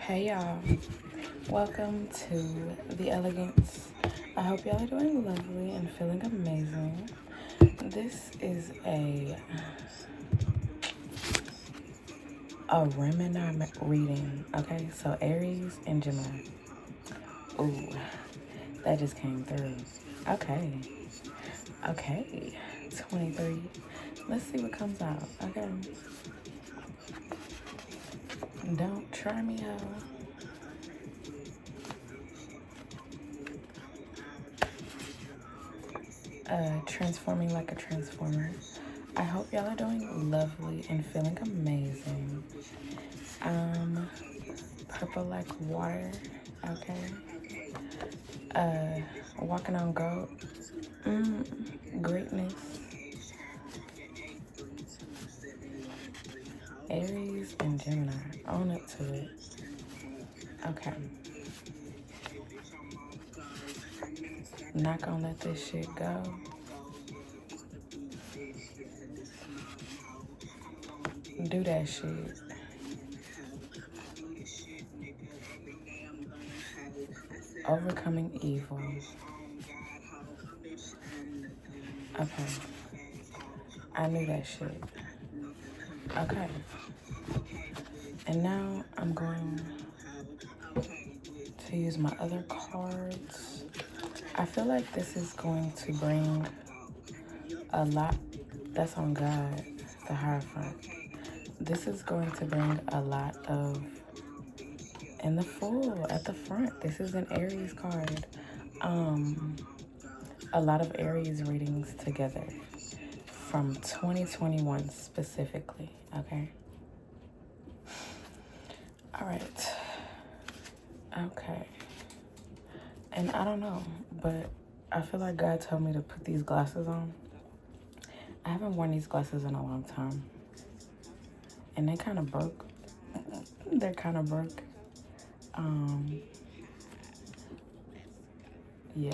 Hey y'all, welcome to The Elegance. I hope y'all are doing lovely and feeling amazing. This is a aremini reading, okay? So Aries and Gemini. Ooh, that just came through. Okay, okay, 23. Let's see what comes out, okay? Don't try me out. Transforming like a transformer. I hope y'all are doing lovely and feeling amazing. Purple like water, okay? Walking on gold, greatness. Aries and Gemini, own up to it. Okay. Not gonna let this shit go. Do that shit. Overcoming evil. Okay. I knew that shit. Okay. And now I'm going to use my other cards. I feel like this is going to bring a lot. That's on God, the Hierophant. This is going to bring a lot of, in the Fool at the front, this is an Aries card. A lot of Aries readings together from 2021 specifically, okay? All right. Okay. And I don't know, but I feel like God told me to put these glasses on. I haven't worn these glasses in a long time. And they kind of broke. They're kind of broke. Yeah.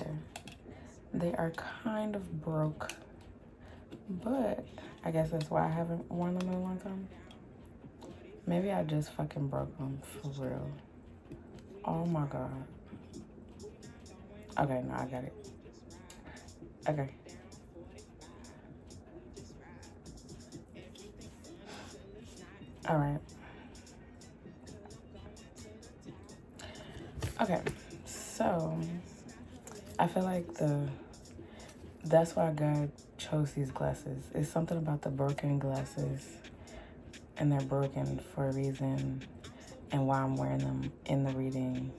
They are kind of broke. But I guess that's why I haven't worn them in a long time. Maybe I just fucking broke them for real. Oh my God. Okay, no, I got it. Okay. All right. Okay. So I feel like that's why God chose these glasses. It's something about the broken glasses, and they're broken for a reason, and why I'm wearing them in the reading,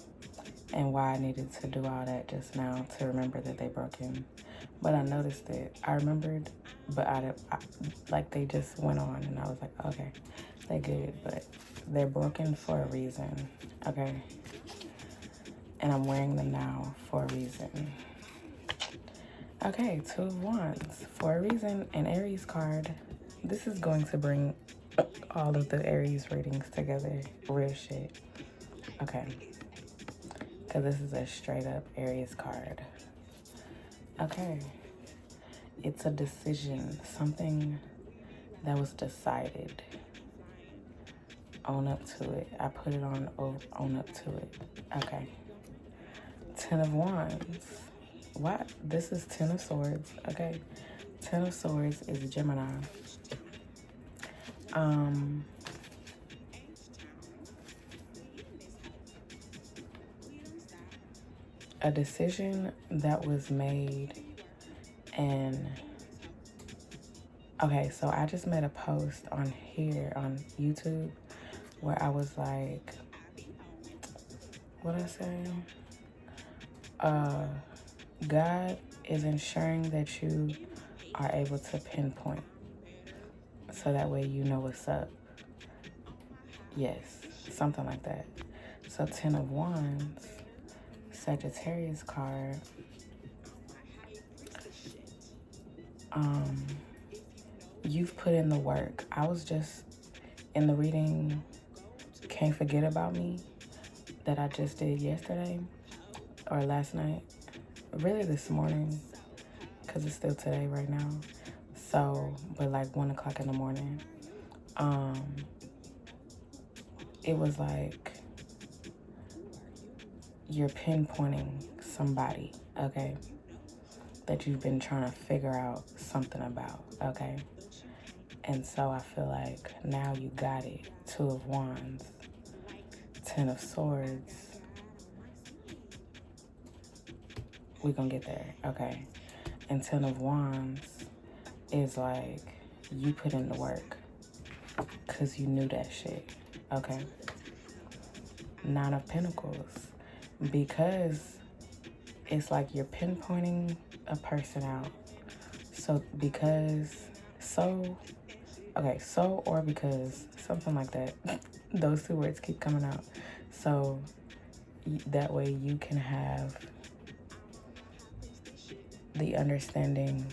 and why I needed to do all that just now to remember that they're broken. But I noticed it. I remembered, but like they just went on, and I was like, okay, they're good, but they're broken for a reason, okay? And I'm wearing them now for a reason. Okay, Two of Wands. For a reason, an Aries card. This is going to bring all of the Aries readings together. Real shit. Okay. Because this is a straight up Aries card. Okay. It's a decision. Something that was decided. Own up to it. I put it on own up to it. Okay. Ten of Wands. What? This is Ten of Swords. Okay. Ten of Swords is Gemini. A decision that was made, and okay, so I just made a post on here on YouTube where I was like, what I say? God is ensuring that you are able to pinpoint, so that way you know what's up. Yes, something like that. So Ten of Wands, Sagittarius card. You've put in the work. I was just in the reading, Can't Forget About Me, that I just did yesterday or last night. Really this morning, because it's still today right now. So, but like 1 o'clock in the morning. It was like, you're pinpointing somebody, okay, that you've been trying to figure out something about, okay? And so I feel like now you got it. 2 of Wands, 10 of Swords. We're gonna get there, okay? And 10 of Wands is like you put in the work because you knew that shit, okay? 9 of Pentacles, because it's like you're pinpointing a person out. So or because, something like that. Those 2 words keep coming out. So that way you can have the understanding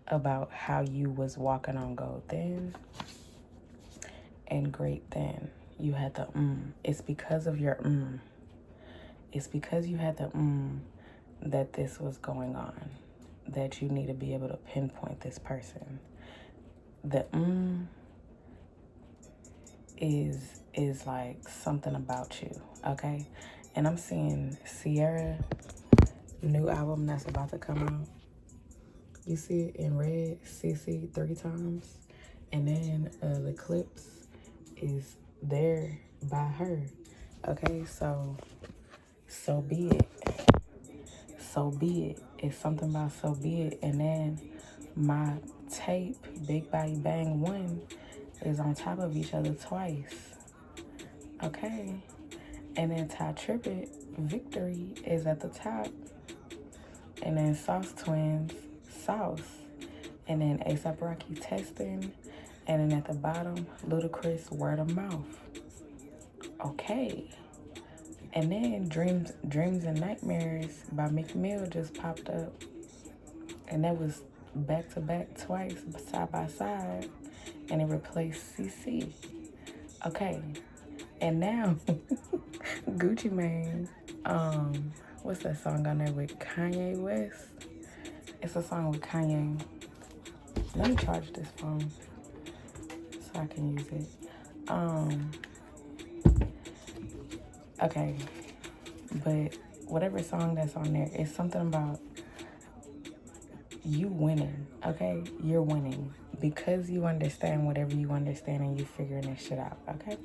about how you was walking on gold then and great then. You had the It's because of your It's because you had the that this was going on, that you need to be able to pinpoint this person. The is like something about you, okay? And I'm seeing Sierra new album that's about to come out. You see it in red, CC 3 times. And then the clips is there by her. Okay, so be it. So be it. It's something about so be it. And then my tape, Big Body Bang 1, is on top of each other twice. Okay. And then Ty Trip It, Victory is at the top. And then Sauce Twins, Sauce. And then A$AP Rocky, Testing. And then at the bottom, Ludacris, Word of Mouth. Okay. And then Dreams and Nightmares by Meek Mill just popped up. And that was back to back twice, side by side. And it replaced CC. Okay. And now, Gucci Mane, what's that song on there with Kanye West? It's a song with Kanye. Let me charge this phone so I can use it. Okay, but whatever song that's on there, it's something about you winning, okay? You're winning because you understand whatever you understand and you figuring this shit out, okay?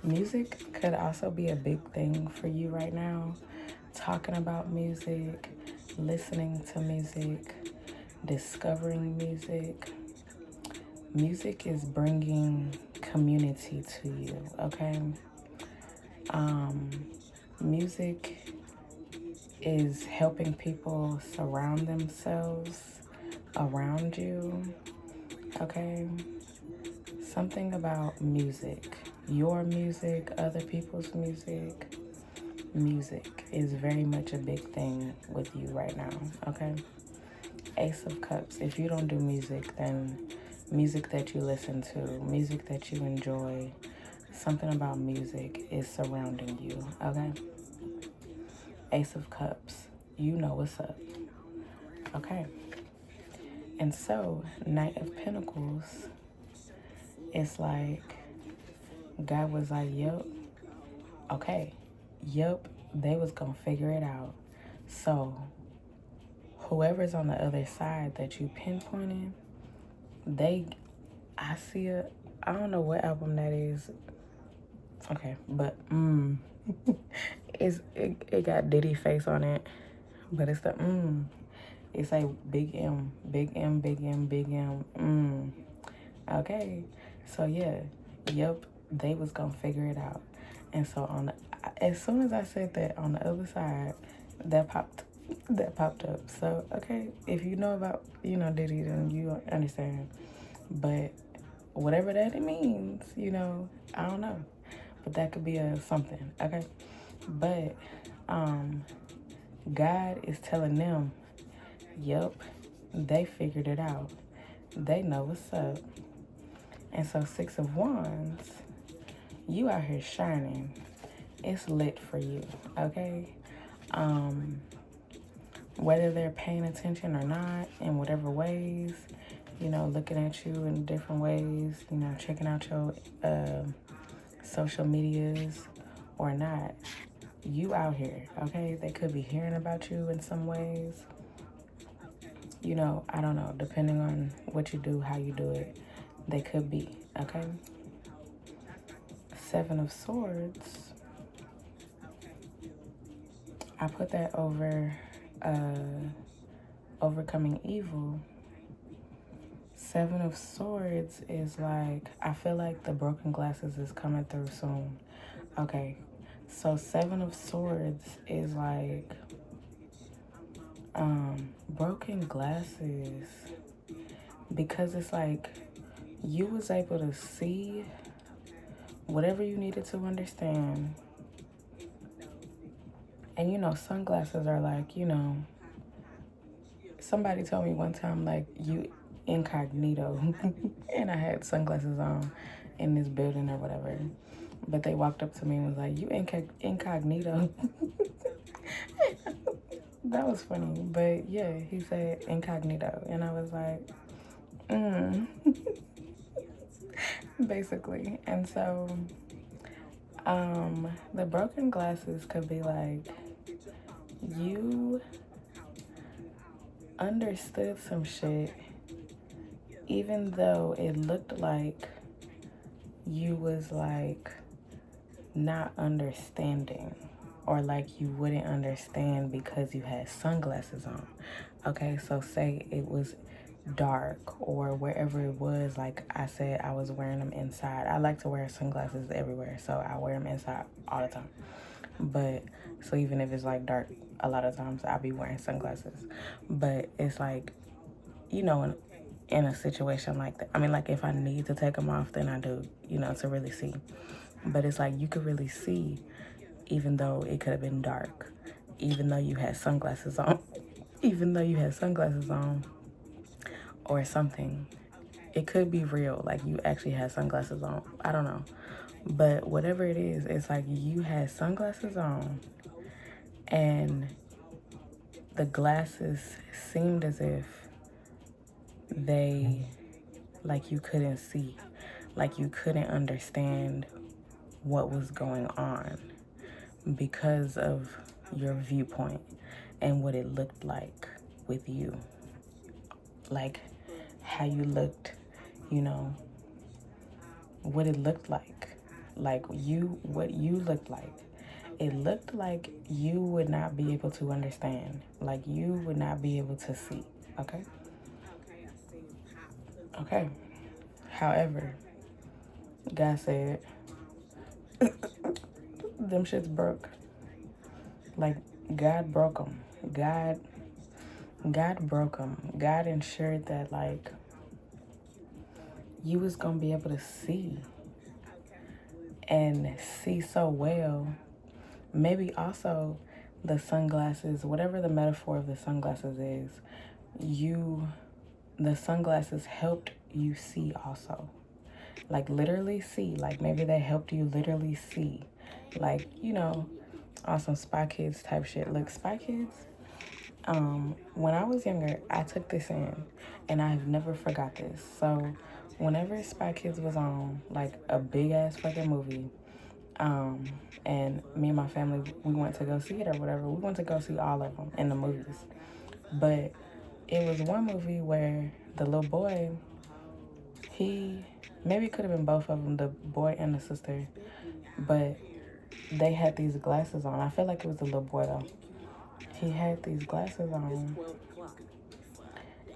Music could also be a big thing for you right now. Talking about music, listening to music, discovering music. Music is bringing community to you, okay? Music is helping people surround themselves around you, okay? Something about music, your music, other people's music. Music is very much a big thing with you right now, okay? Ace of Cups, if you don't do music, then music that you listen to, music that you enjoy, something about music is surrounding you, okay? Ace of Cups, you know what's up, okay? And so, Knight of Pentacles, it's like, God was like, yep, okay, yep, they was gonna figure it out. So, whoever's on the other side that you pinpointed, I don't know what album that is. Okay, but it got Diddy face on it, but it's the It's like big M, big M, big M, big M. Okay, so yeah, yep, they was gonna figure it out, and so as soon as I said that, on the other side, that popped up. So okay, if you know about Diddy, then you understand. But whatever that it means, I don't know. But that could be a something, okay? But God is telling them, yep, they figured it out. They know what's up. And so 6 of Wands, you out here shining. It's lit for you, okay? Whether they're paying attention or not, in whatever ways, looking at you in different ways, checking out your social medias or not, you out here, okay? They could be hearing about you in some ways. You know, I don't know, depending on what you do, how you do it, they could be, okay? Seven of Swords, I put that over overcoming evil. Seven of Swords is like, I feel like the broken glasses is coming through soon. Okay, so Seven of Swords is like broken glasses, because it's like you was able to see whatever you needed to understand. And you know, sunglasses are like, you know, somebody told me one time, like, you incognito. And I had sunglasses on in this building or whatever. But they walked up to me and was like, you incognito. That was funny. But yeah, he said incognito. And I was like, basically. And so the broken glasses could be like, you understood some shit even though it looked like you was like not understanding, or like you wouldn't understand because you had sunglasses on. Okay, so say it was dark or wherever it was, like I said, I was wearing them inside. I like to wear sunglasses everywhere, so I wear them inside all the time. But so even if it's like dark, a lot of times I'll be wearing sunglasses. But it's like, you know, in a situation like that, I mean, like if I need to take them off, then I do, you know, to really see. But it's like you could really see even though it could have been dark, even though you had sunglasses on, even though you had sunglasses on or something. It could be real, like you actually had sunglasses on. I don't know. But whatever it is, it's like you had sunglasses on and the glasses seemed as if they, like you couldn't see, like you couldn't understand what was going on because of your viewpoint and what it looked like with you. Like how you looked, you know, what it looked like you, what you looked like. It looked like you would not be able to understand, like you would not be able to see, okay? Okay. However, God said, them shits broke. Like, God broke them. God broke them. God ensured that, like, you was gonna be able to see and see so well. Maybe also the sunglasses, whatever the metaphor of the sunglasses is, the sunglasses helped you see also. Like literally see, like maybe they helped you literally see. Like, you know, on some Spy Kids type shit. Look, Spy Kids, when I was younger, I took this in and I have never forgot this. So whenever Spy Kids was on, like a big ass fucking movie, and me and my family, we went to go see it or whatever. We went to go see all of them in the movies. But it was one movie where the little boy, maybe it could have been both of them, the boy and the sister, but they had these glasses on. I feel like it was the little boy though. He had these glasses on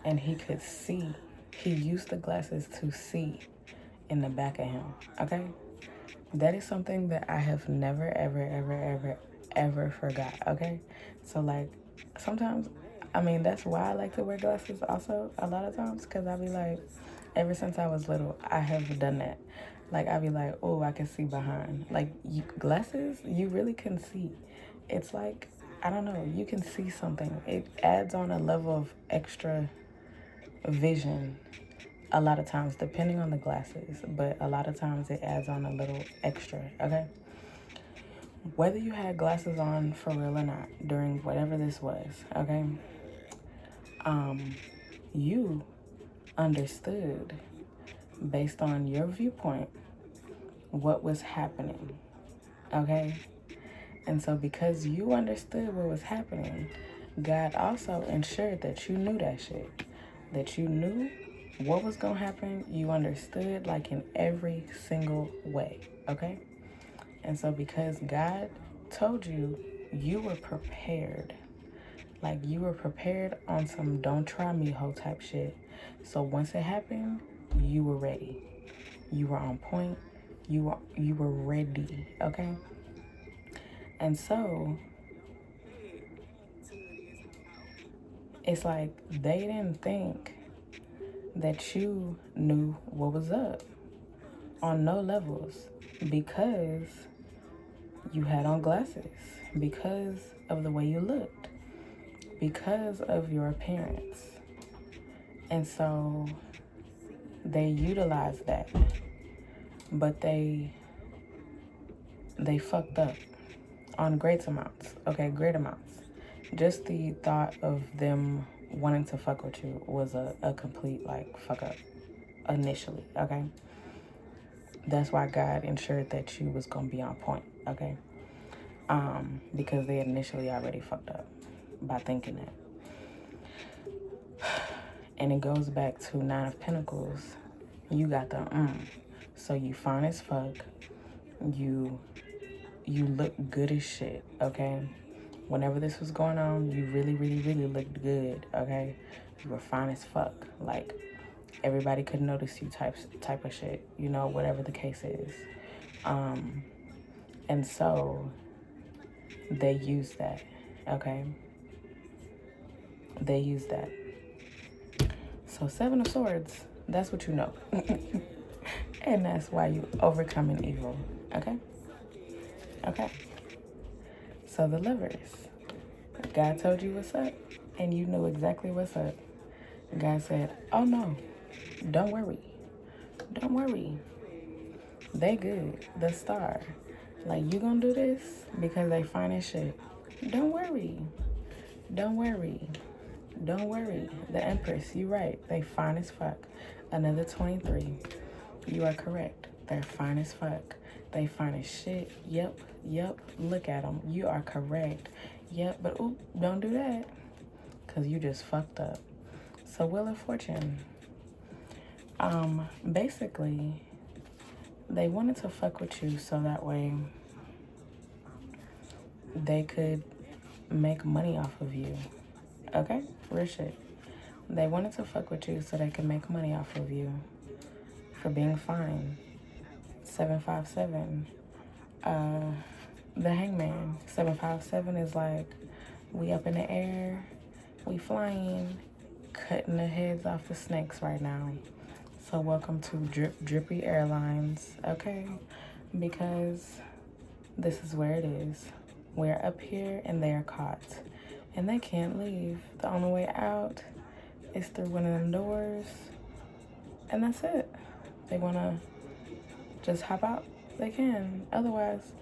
and he could see. He used the glasses to see in the back of him, okay? That is something that I have never, ever, ever, ever, ever forgot, okay? So, like, sometimes, I mean, that's why I like to wear glasses also a lot of times, because I be like, ever since I was little, I have done that. Like, I be like, oh, I can see behind. Like, glasses, you really can see. It's like, I don't know, you can see something. It adds on a level of extra vision a lot of times, depending on the glasses, but a lot of times it adds on a little extra, okay? Whether you had glasses on for real or not during whatever this was, okay? You understood based on your viewpoint what was happening, okay? And so because you understood what was happening, God also ensured that you knew that shit. That you knew what was going to happen. You understood, like, in every single way. Okay? And so because God told you, you were prepared. Like, you were prepared on some don't try me hoe type shit. So once it happened, you were ready. You were on point. You were ready. Okay? And so it's like they didn't think that you knew what was up on no levels, because you had on glasses, because of the way you looked, because of your appearance. And so they utilized that, but they fucked up on great amounts. Okay, great amounts. Just the thought of them wanting to fuck with you was a complete, like, fuck up initially. Okay, that's why God ensured that you was gonna be on point. Okay, because they initially already fucked up by thinking that. And it goes back to 9 of Pentacles. You got the so you fine as fuck. You look good as shit. Okay, whenever this was going on, you really, really, really looked good. Okay, you were fine as fuck. Like, everybody could notice you type of shit. You know, whatever the case is. And so they use that. Okay, they use that. So 7 of Swords, that's what you know. And that's why you overcoming evil. Okay? Okay. So the Lovers. God told you what's up, and you knew exactly what's up. God said, oh no, don't worry. Don't worry. They good. The Star. Like, you gonna do this because they fine as shit. Don't worry. Don't worry. Don't worry. The Empress, you right. They fine as fuck. Another 23. You are correct. They're fine as fuck. They fine as shit. Yep. Look at them. You are correct. Yep. But oop, don't do that. Because you just fucked up. So Wheel of Fortune. Basically, they wanted to fuck with you so that way they could make money off of you. Okay? Real shit. They wanted to fuck with you so they could make money off of you for being fine. 757. The Hangman. 757 is like, we up in the air, we flying, cutting the heads off the snakes right now. So welcome to Drippy Airlines, okay? Because this is where it is. We're up here and they are caught. And they can't leave. The only way out is through one of them doors. And that's it. They want to just hop out. They can. Otherwise,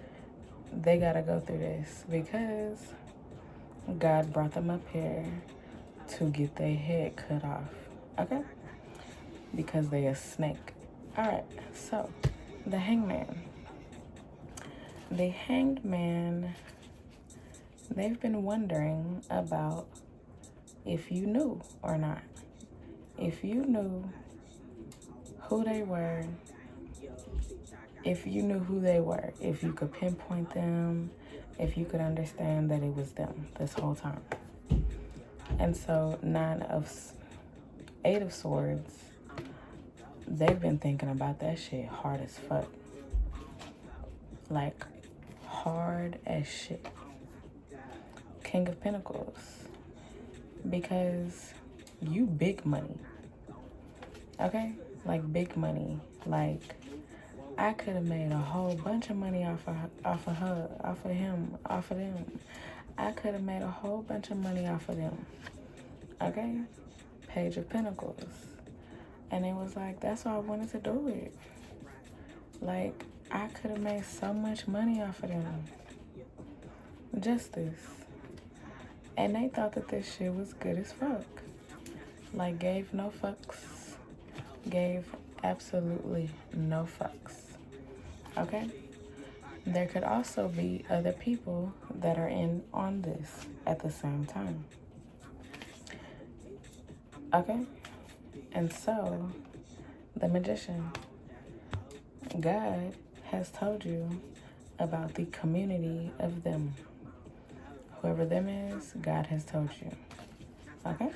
they got to go through this. Because God brought them up here to get their head cut off. Okay? Because they a snake. Alright, so the Hangman. The Hanged Man, they've been wondering about if you knew or not. If you knew who they were, if you knew who they were, if you could pinpoint them, if you could understand that it was them this whole time. And so 8 of Swords, they've been thinking about that shit hard as fuck. Like, hard as shit. King of Pentacles. Because you big money. Okay? Like, big money. Like, I could have made a whole bunch of money off of her, off of him, off of them. I could have made a whole bunch of money off of them. Okay? Page of Pentacles. And it was like, that's why I wanted to do it. Like, I could have made so much money off of them. Justice. And they thought that this shit was good as fuck. Like, gave no fucks. Gave absolutely no fucks. Okay? there could also be other people that are in on this at the same time. Okay? And so, the magician, God has told you about the community of them. Whoever them is, God has told you. Okay?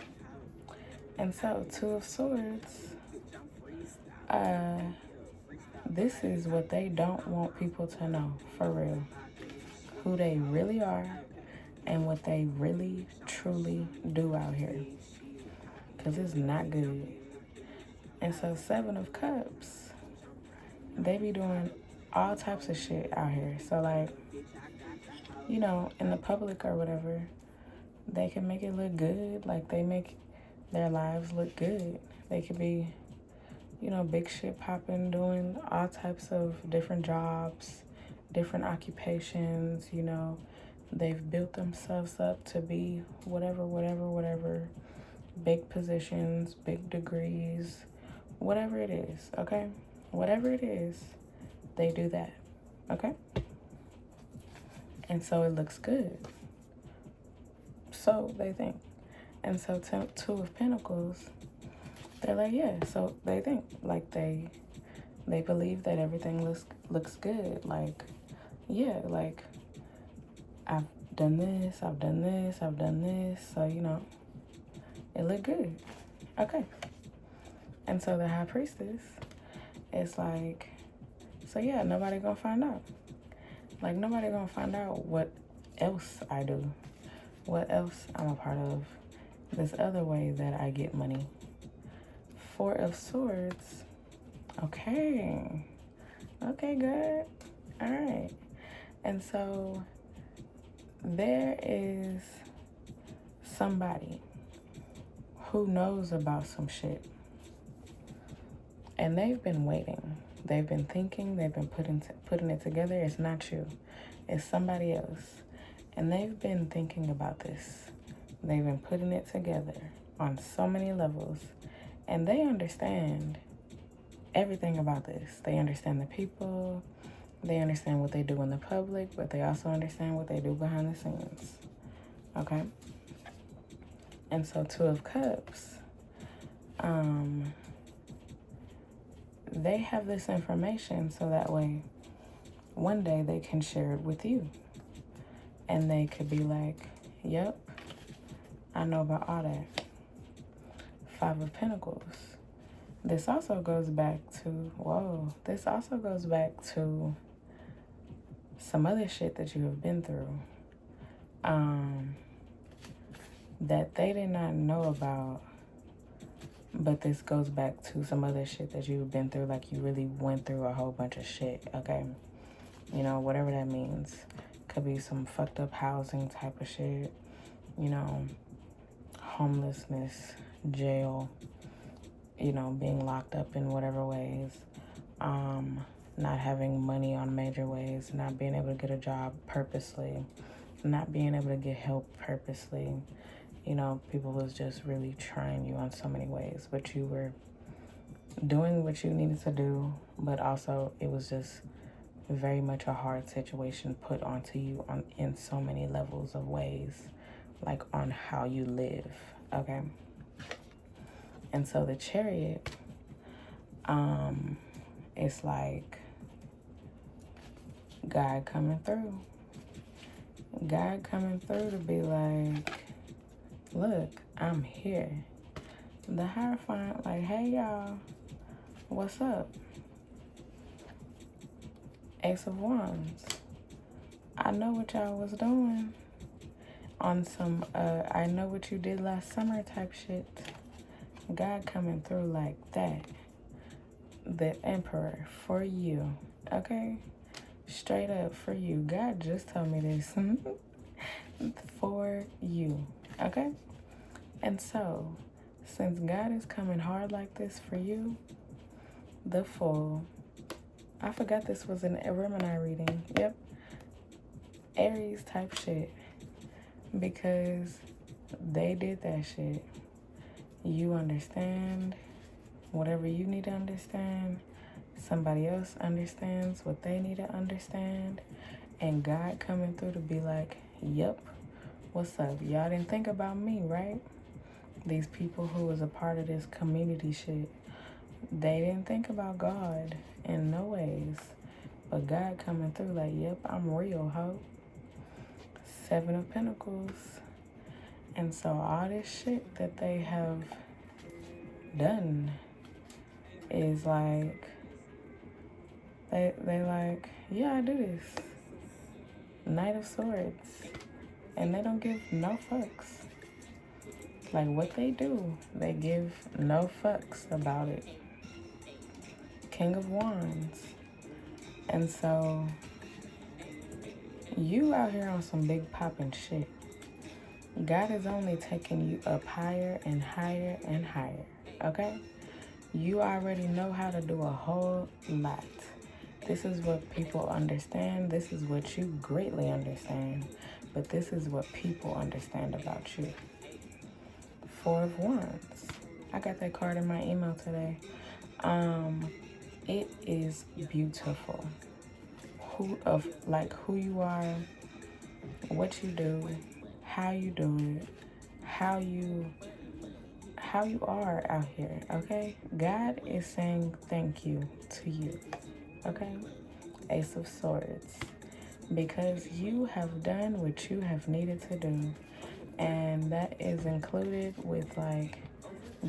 And so, Two of Swords, this is what they don't want people to know, for real. Who they really are and what they really, truly do out here. Because it's not good. And so, Seven of Cups, they be doing all types of shit out here. So, like, you know, in the public or whatever, they can make it look good. Like, they make their lives look good. They could be, you know, big shit popping, doing all types of different jobs, different occupations, you know. They've built themselves up to be whatever. Big positions, big degrees, whatever it is, okay? Whatever it is, they do that, okay? And so it looks good. So they think. And so Two of Pentacles, they're like, yeah, so they think. Like they believe that everything looks good. Like, yeah, like I've done this, I've done this, I've done this. So, you know, it looked good. Okay. And so the High Priestess is like, so yeah, nobody gonna find out. Like, nobody gonna find out what else I do. What else I'm a part of. This other way that I get money. Four of Swords. Okay. Okay, good. All right. And so there is somebody who knows about some shit. And they've been waiting. They've been thinking. They've been putting it together. It's not you. It's somebody else. And they've been thinking about this. They've been putting it together on so many levels. And they understand everything about this. They understand the people. They understand what they do in the public. But they also understand what they do behind the scenes. Okay? And so Two of Cups, they have this information so that way one day they can share it with you. And they could be like, yep, I know about all that. Five of Pentacles. This also goes back to, this also goes back to some other shit that you have been through. That they did not know about. But this goes back to some other shit that you've been through. Like, you really went through a whole bunch of shit, okay? You know, whatever that means. Could be some fucked up housing type of shit. You know, homelessness, jail. You know, being locked up in whatever ways. Not having money on major ways. Not being able to get a job purposely. Not being able to get help purposely. You know, people was just really trying you on so many ways, but you were doing what you needed to do, but also it was just very much a hard situation put onto you in so many levels of ways, like on how you live, okay? And so the Chariot, it's like God coming through. God coming through to be like, look, I'm here. The Hierophant, like, hey, y'all, what's up? Ace of Wands. I know what y'all was doing on some, I know what you did last summer type shit. God coming through like that. The Emperor for you, okay? Straight up for you. God just told me this. For you, okay? And so, since God is coming hard like this for you, the Fool, I forgot this was an aremini reading. Yep. Aries type shit. Because they did that shit. You understand whatever you need to understand. somebody else understands what they need to understand, and God coming through to be like, yep, what's up? Y'all didn't think about me, right? These people who was a part of this community shit, they didn't think about God in no ways. But God coming through like, yep, I'm real, ho. 7 of Pentacles. And so all this shit that they have done is like, they like, yeah, I do this. Knight of Swords. And they don't give no fucks. Like what they do, they give no fucks about it. King of Wands. And so you out here on some big poppin' shit. God is only taking you up higher and higher and higher, okay? You already know how to do a whole lot. This is what people understand. This is what you greatly understand. But this is what people understand about you. 4 of Wands. I got that card in my email today. It is beautiful. Who you are, what you do, how you do it, how you are out here, okay? God is saying thank you to you, okay? Ace of Swords. Because you have done what you have needed to do. And that is included with like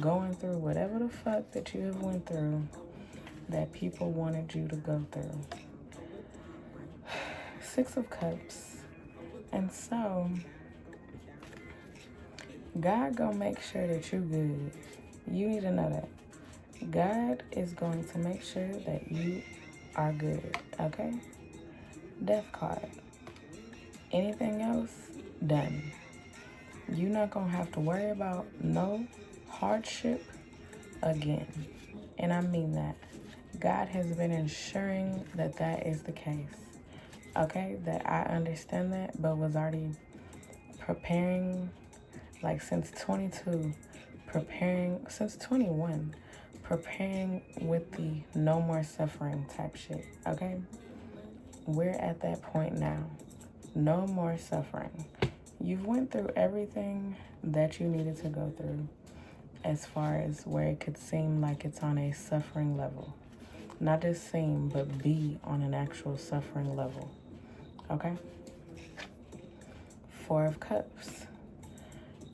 going through whatever the fuck that you have went through that people wanted you to go through. 6 of Cups. And so God gonna make sure that you good. You need to know that. God is going to make sure that you are good, okay? Death card. Anything else, done. You're not gonna have to worry about no hardship again. And I mean that. God has been ensuring that that is the case. Okay, that I understand that, but was already preparing, like since 22, preparing, since 21, preparing with the no more suffering type shit, okay? We're at that point now. No more suffering. You've went through everything that you needed to go through as far as where it could seem like it's on a suffering level. Not just seem, but be on an actual suffering level. Okay? 4 of Cups.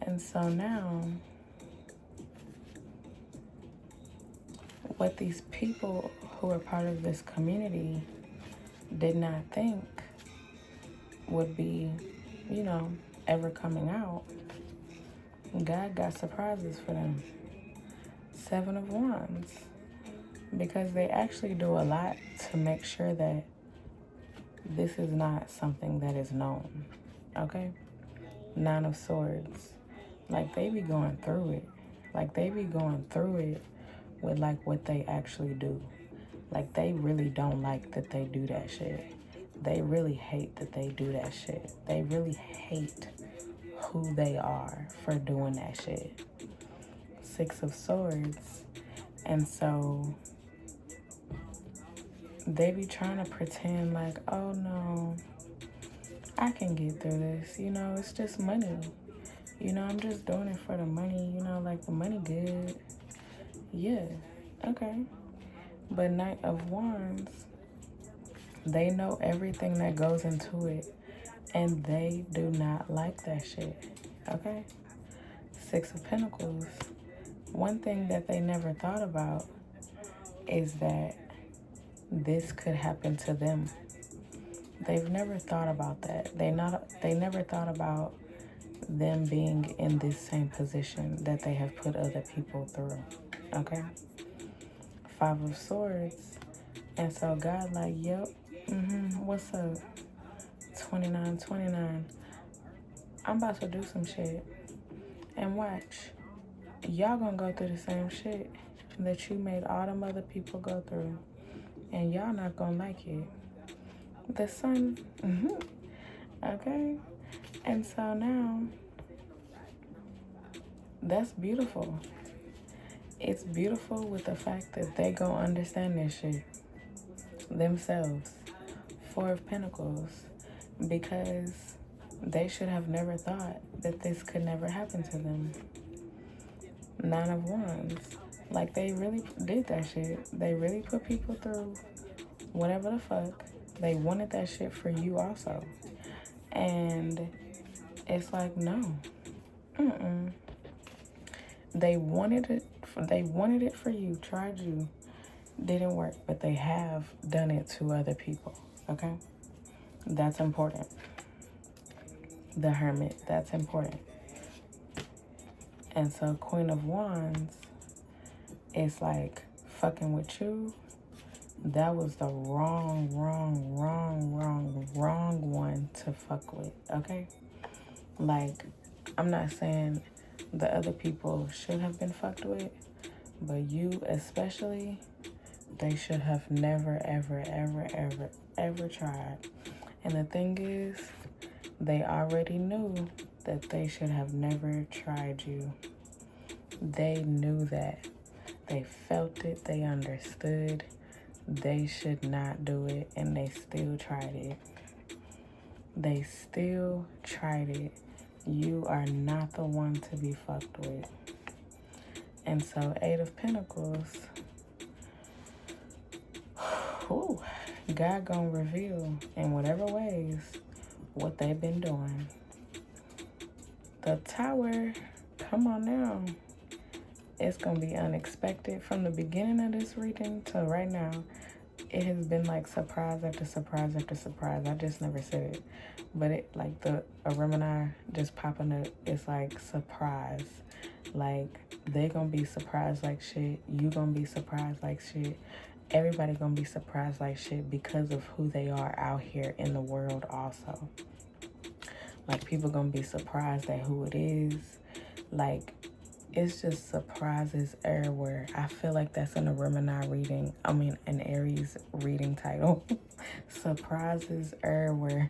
And so now, what these people who are part of this community did not think would be, you know, ever coming out, God got surprises for them. 7 of Wands. Because they actually do a lot to make sure that this is not something that is known. Okay? 9 of Swords. Like, they be going through it. Like, they be going through it with, like, what they actually do. Like, they really don't like that they do that shit. They really hate that they do that shit. They really hate who they are for doing that shit. 6 of Swords. And so they be trying to pretend like, oh no, I can get through this. You know, it's just money. You know, I'm just doing it for the money. You know, like the money good. Yeah, okay. But Knight of Wands, they know everything that goes into it. And they do not like that shit. Okay? 6 of Pentacles. One thing that they never thought about is that this could happen to them. They've never thought about that. They never thought about them being in this same position that they have put other people through. Okay? 5 of Swords. And so God like, yep, what's up? 29. I'm about to do some shit. And watch. Y'all gonna go through the same shit that you made all them other people go through. And y'all not gonna like it. The Sun. Okay? And so now, that's beautiful. It's beautiful with the fact that they gonna understand this shit. themselves. Four of Pentacles, because they should have never thought that this could never happen to them. Nine of Wands, like they really did that shit. They really put people through whatever the fuck. They wanted that shit for you also. And it's like, no. They wanted it for you, tried you, didn't work, but they have done it to other people, okay? That's important. The Hermit, that's important. And so Queen of Wands is like, fucking with you, that was the wrong one to fuck with, okay? Like, I'm not saying the other people should have been fucked with, but you especially, they should have never, ever tried. And the thing is, they already knew that they should have never tried you. They knew that. They felt it, they understood. They should not do it, and they still tried it. They still tried it. You are not the one to be fucked with. And so, Eight of Pentacles, ooh, God gonna reveal in whatever ways what they've been doing. The Tower, come on now. It's gonna be unexpected. From the beginning of this reading to right now, it has been like surprise after surprise after surprise. I just never said it. But it, like the aremini just popping up, it's like surprise. Like, they gonna be surprised like shit. You gonna be surprised like shit. Everybody gonna be surprised like shit because of who they are out here in the world also. Like, people gonna be surprised at who it is. Like, it's just surprises everywhere. I feel like that's an aremini reading. I mean, an Aries reading title. Surprises everywhere.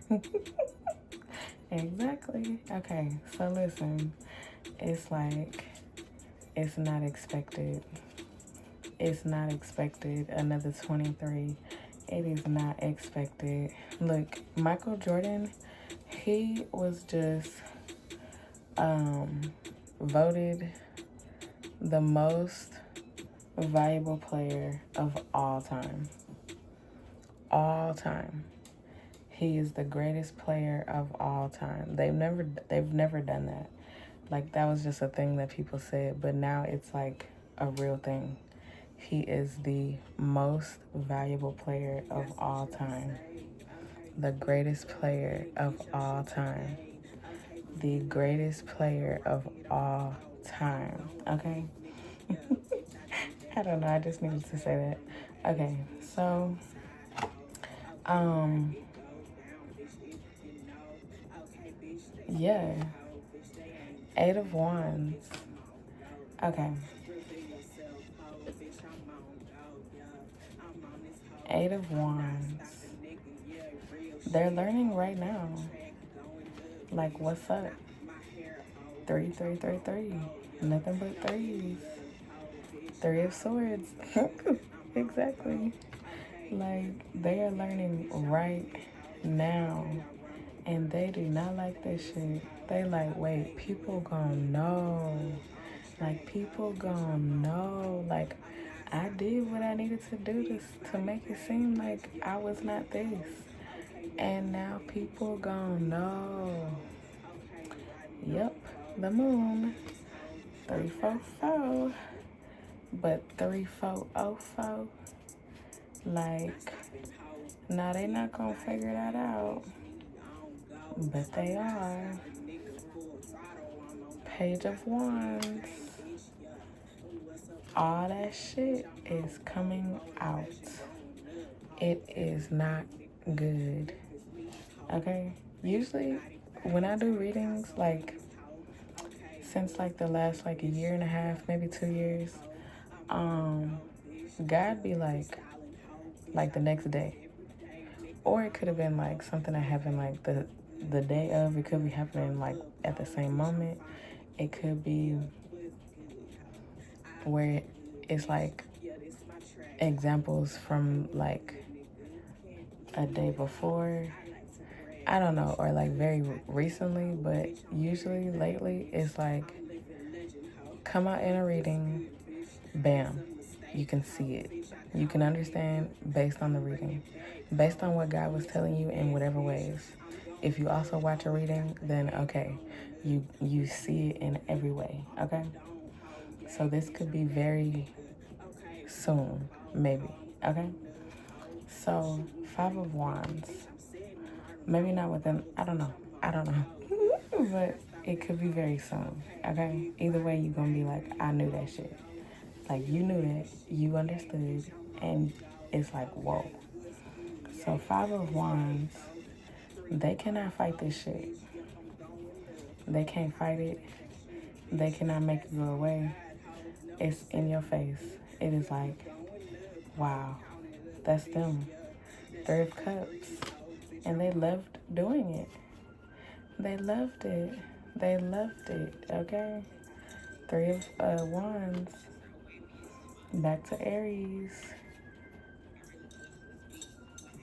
Exactly. Okay, so listen. It's like, it's not expected. It's not expected. Another 23. It is not expected. Look, Michael Jordan, he was just voted the most valuable player of all time. All time. He is the greatest player of all time. They've never done that. Like, that was just a thing that people said, but now it's like a real thing. He is the most valuable player of all time. The greatest player of all time. The greatest player of all time. Okay? I don't know, I just needed to say that. Okay, so yeah. Eight of Wands. Okay. Eight of Wands. They're learning right now. Like, what's up? 3, 3, 3, 3. Nothing but threes. Three of Swords. Exactly. Like, they are learning right now. And they do not like this shit. They like, wait, people gonna know. Like, people gonna know. Like, I did what I needed to do to make it seem like I was not this. And now people gonna know. Yep, the moon. 344. But 3404. Like, now they not gonna figure that out. But they are. Page of Wands. All that shit is coming out. It is not good. Okay? Usually, when I do readings, like, since, like, the last, like, a year and a half, maybe 2 years, God be, like, the next day. Or it could have been, like, something that happened, like, the day of. It could be happening, like, at the same moment. It could be where it's, like, examples from, like, a day before. I don't know, or like very recently, but usually lately it's like come out in a reading, bam, you can see it. You can understand based on the reading, based on what God was telling you in whatever ways. If you also watch a reading, then okay, you see it in every way, okay? So this could be very soon, maybe, okay? So, Five of Wands. Maybe not within, I don't know. But it could be very soon, okay? Either way, you're gonna be like, I knew that shit. Like, you knew that, you understood, and it's like, whoa. So, Five of Wands, they cannot fight this shit. They can't fight it. They cannot make it go away. It's in your face. It is like, wow, that's them. Three of Cups. And they loved doing it. They loved it. They loved it, okay? Three of Wands. Back to Aries.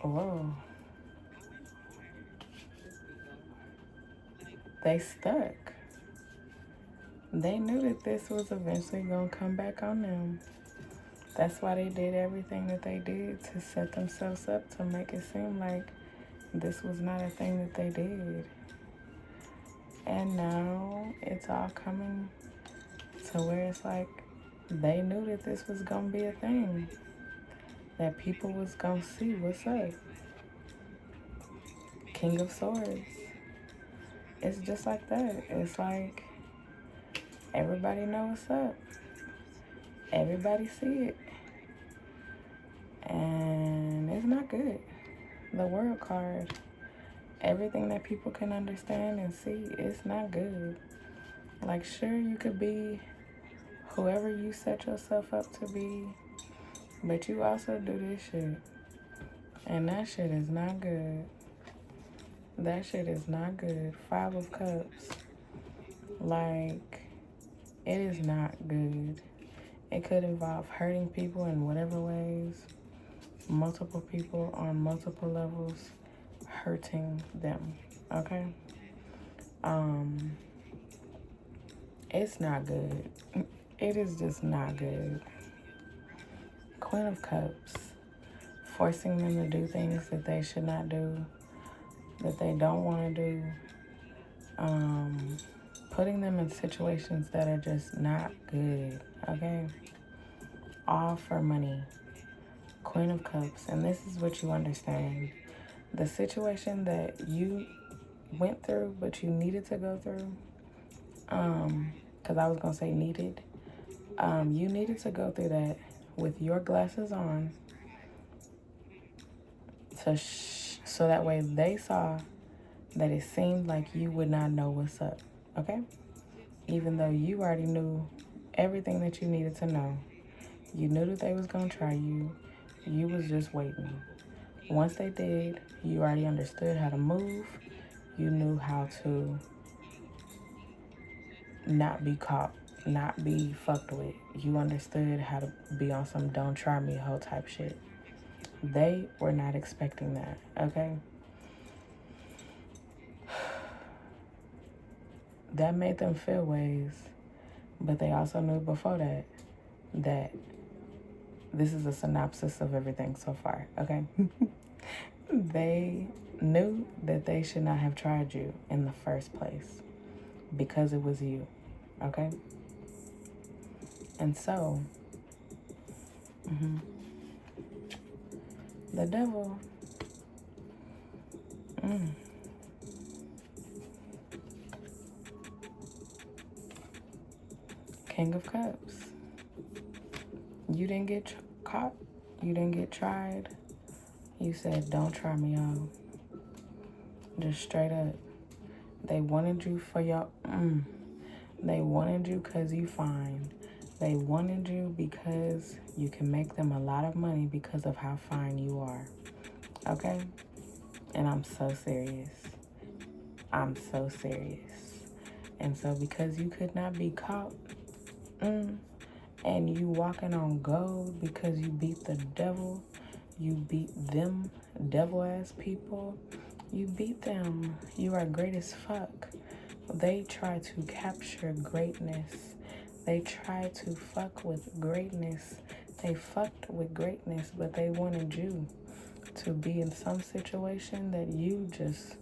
Whoa. They stuck. They knew that this was eventually going to come back on them. That's why they did everything that they did to set themselves up to make it seem like this was not a thing that they did. And now it's all coming to where it's like they knew that this was going to be a thing. That people was going to see what's up. King of Swords. It's just like that. It's like everybody knows what's up. Everybody see it. And it's not good. The World card. Everything that people can understand and see, it's not good. Like, sure, you could be whoever you set yourself up to be, but you also do this shit. And that shit is not good. That shit is not good. Five of Cups. Like, it is not good. It could involve hurting people in whatever ways. Multiple people on multiple levels hurting them. Okay? It's not good. It is just not good. Queen of Cups. Forcing them to do things that they should not do, that they don't want to do. Putting them in situations that are just not good, okay? All for money. Queen of Cups. And this is what you understand. The situation that you went through, but you needed to go through, because I was going to say needed. You needed to go through that with your glasses on so that way they saw that it seemed like you would not know what's up, okay? Even though you already knew everything that you needed to know. You knew that they was going to try you. You was just waiting. Once they did, you already understood how to move. You knew how to not be caught, not be fucked with. You understood how to be on some don't try me hoe type shit. They were not expecting that, okay? That made them feel ways, but they also knew before that this is a synopsis of everything so far, okay? They knew that they should not have tried you in the first place because it was you, okay? And so, the devil, King of Cups. You didn't get caught. You didn't get tried. You said, don't try me out. Just straight up. They wanted you for your, They wanted you because you fine. They wanted you because you can make them a lot of money because of how fine you are. Okay? And I'm so serious. I'm so serious. And so because you could not be caught, and you walking on gold because you beat the devil, You beat them devil ass people. You beat them. You are great as fuck. They try to capture greatness. They try to fuck with greatness. They fucked with greatness, but they wanted you to be in some situation that you just,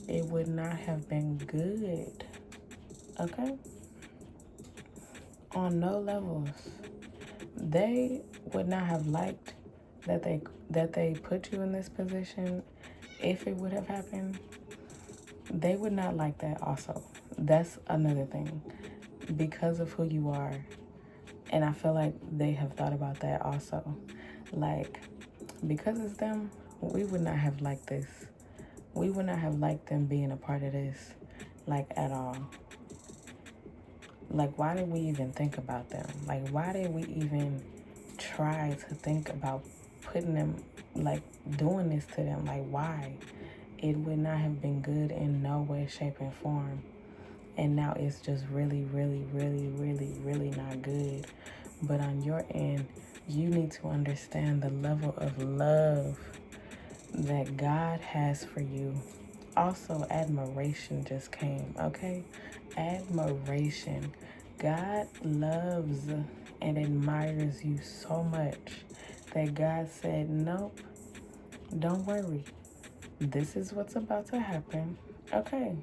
it would not have been good. Okay? On no levels. They would not have liked that they put you in this position if it would have happened. They would not like that also. That's another thing. Because of who you are. And I feel like they have thought about that also. Like, because it's them, we would not have liked this. We would not have liked them being a part of this, like, at all. Like, why did we even think about them? Like, why did we even try to think about putting them, like, doing this to them? Like, why? It would not have been good in no way, shape, and form. And now it's just really, really, really, really, really not good. But on your end, you need to understand the level of love that God has for you. Also, admiration just came, okay? Admiration. God loves and admires you so much that God said, nope, don't worry. This is what's about to happen. Okay,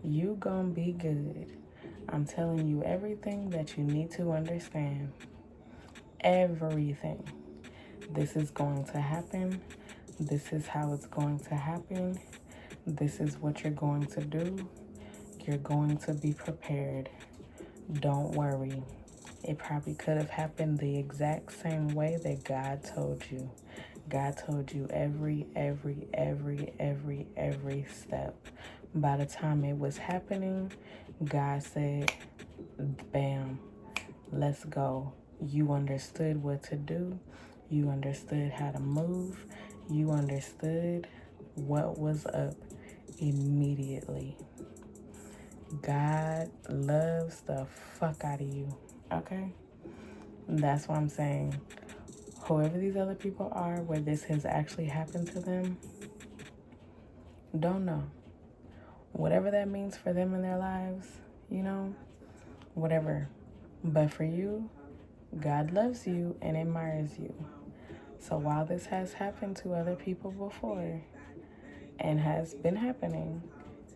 you gonna be good. I'm telling you everything that you need to understand. Everything. This is going to happen. This is how it's going to happen. This is what you're going to do. You're going to be prepared. Don't worry. It probably could have happened the exact same way that God told you. God told you every step. By the time it was happening, God said, bam, let's go. You understood what to do. You understood how to move. You understood what was up immediately. God loves the fuck out of you, okay? That's what I'm saying. Whoever these other people are, where this has actually happened to them, don't know. Whatever that means for them in their lives, you know, whatever. But for you, God loves you and admires you. So while this has happened to other people before and has been happening,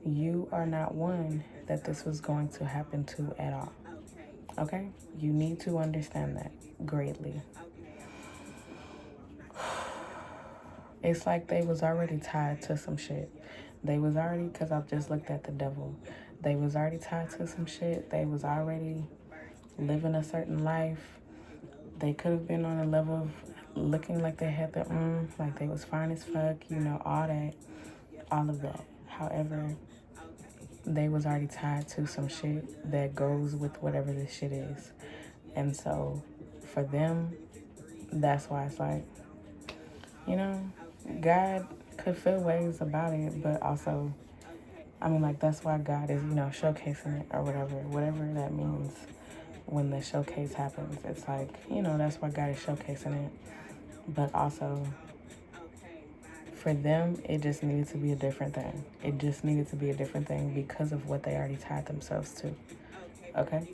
you are not one that this was going to happen to at all. Okay? You need to understand that greatly. It's like they was already tied to some shit. They was already, because I've just looked at the devil. They was already tied to some shit. They was already living a certain life. They could have been on a level of looking like they had the like they was fine as fuck, you know, all of that. However, they was already tied to some shit that goes with whatever this shit is. And so for them, that's why it's like, you know, God could feel ways about it, but also, I mean, like, that's why God is, you know, showcasing it or whatever that means when the showcase happens. It's like, you know, that's why God is showcasing it. But also, for them, it just needed to be a different thing. It just needed to be a different thing because of what they already tied themselves to. Okay?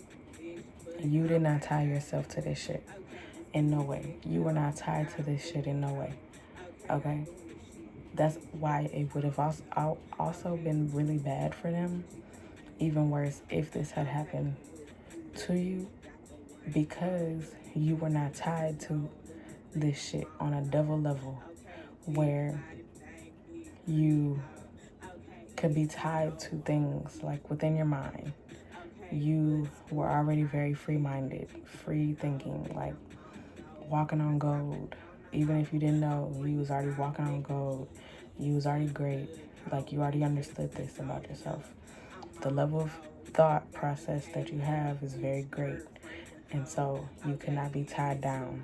You did not tie yourself to this shit in no way. You were not tied to this shit in no way. Okay? That's why it would have also been really bad for them. Even worse if this had happened to you, because you were not tied to this shit on a devil level where you could be tied to things like within your mind. You were already very free-minded, free thinking, like walking on gold. Even if you didn't know, you was already walking on gold. You was already great. Like, you already understood this about yourself. The level of thought process that you have is very great. And so you cannot be tied down.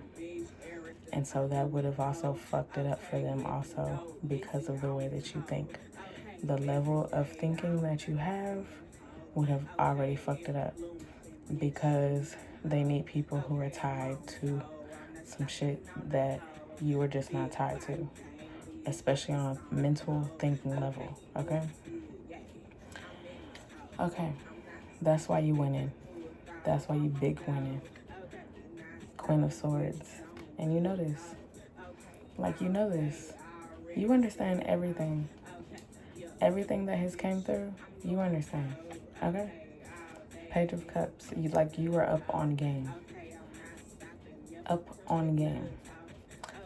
And so that would have also fucked it up for them also because of the way that you think. The level of thinking that you have would have already fucked it up because they need people who are tied to some shit that you are just not tied to, especially on a mental thinking level, okay? Okay, that's why you winning. That's why you big winning. Queen of Swords. And you know this. Like, you know this. You understand everything. Everything that has came through, you understand, okay? Page of Cups. You were up on game. Up on game.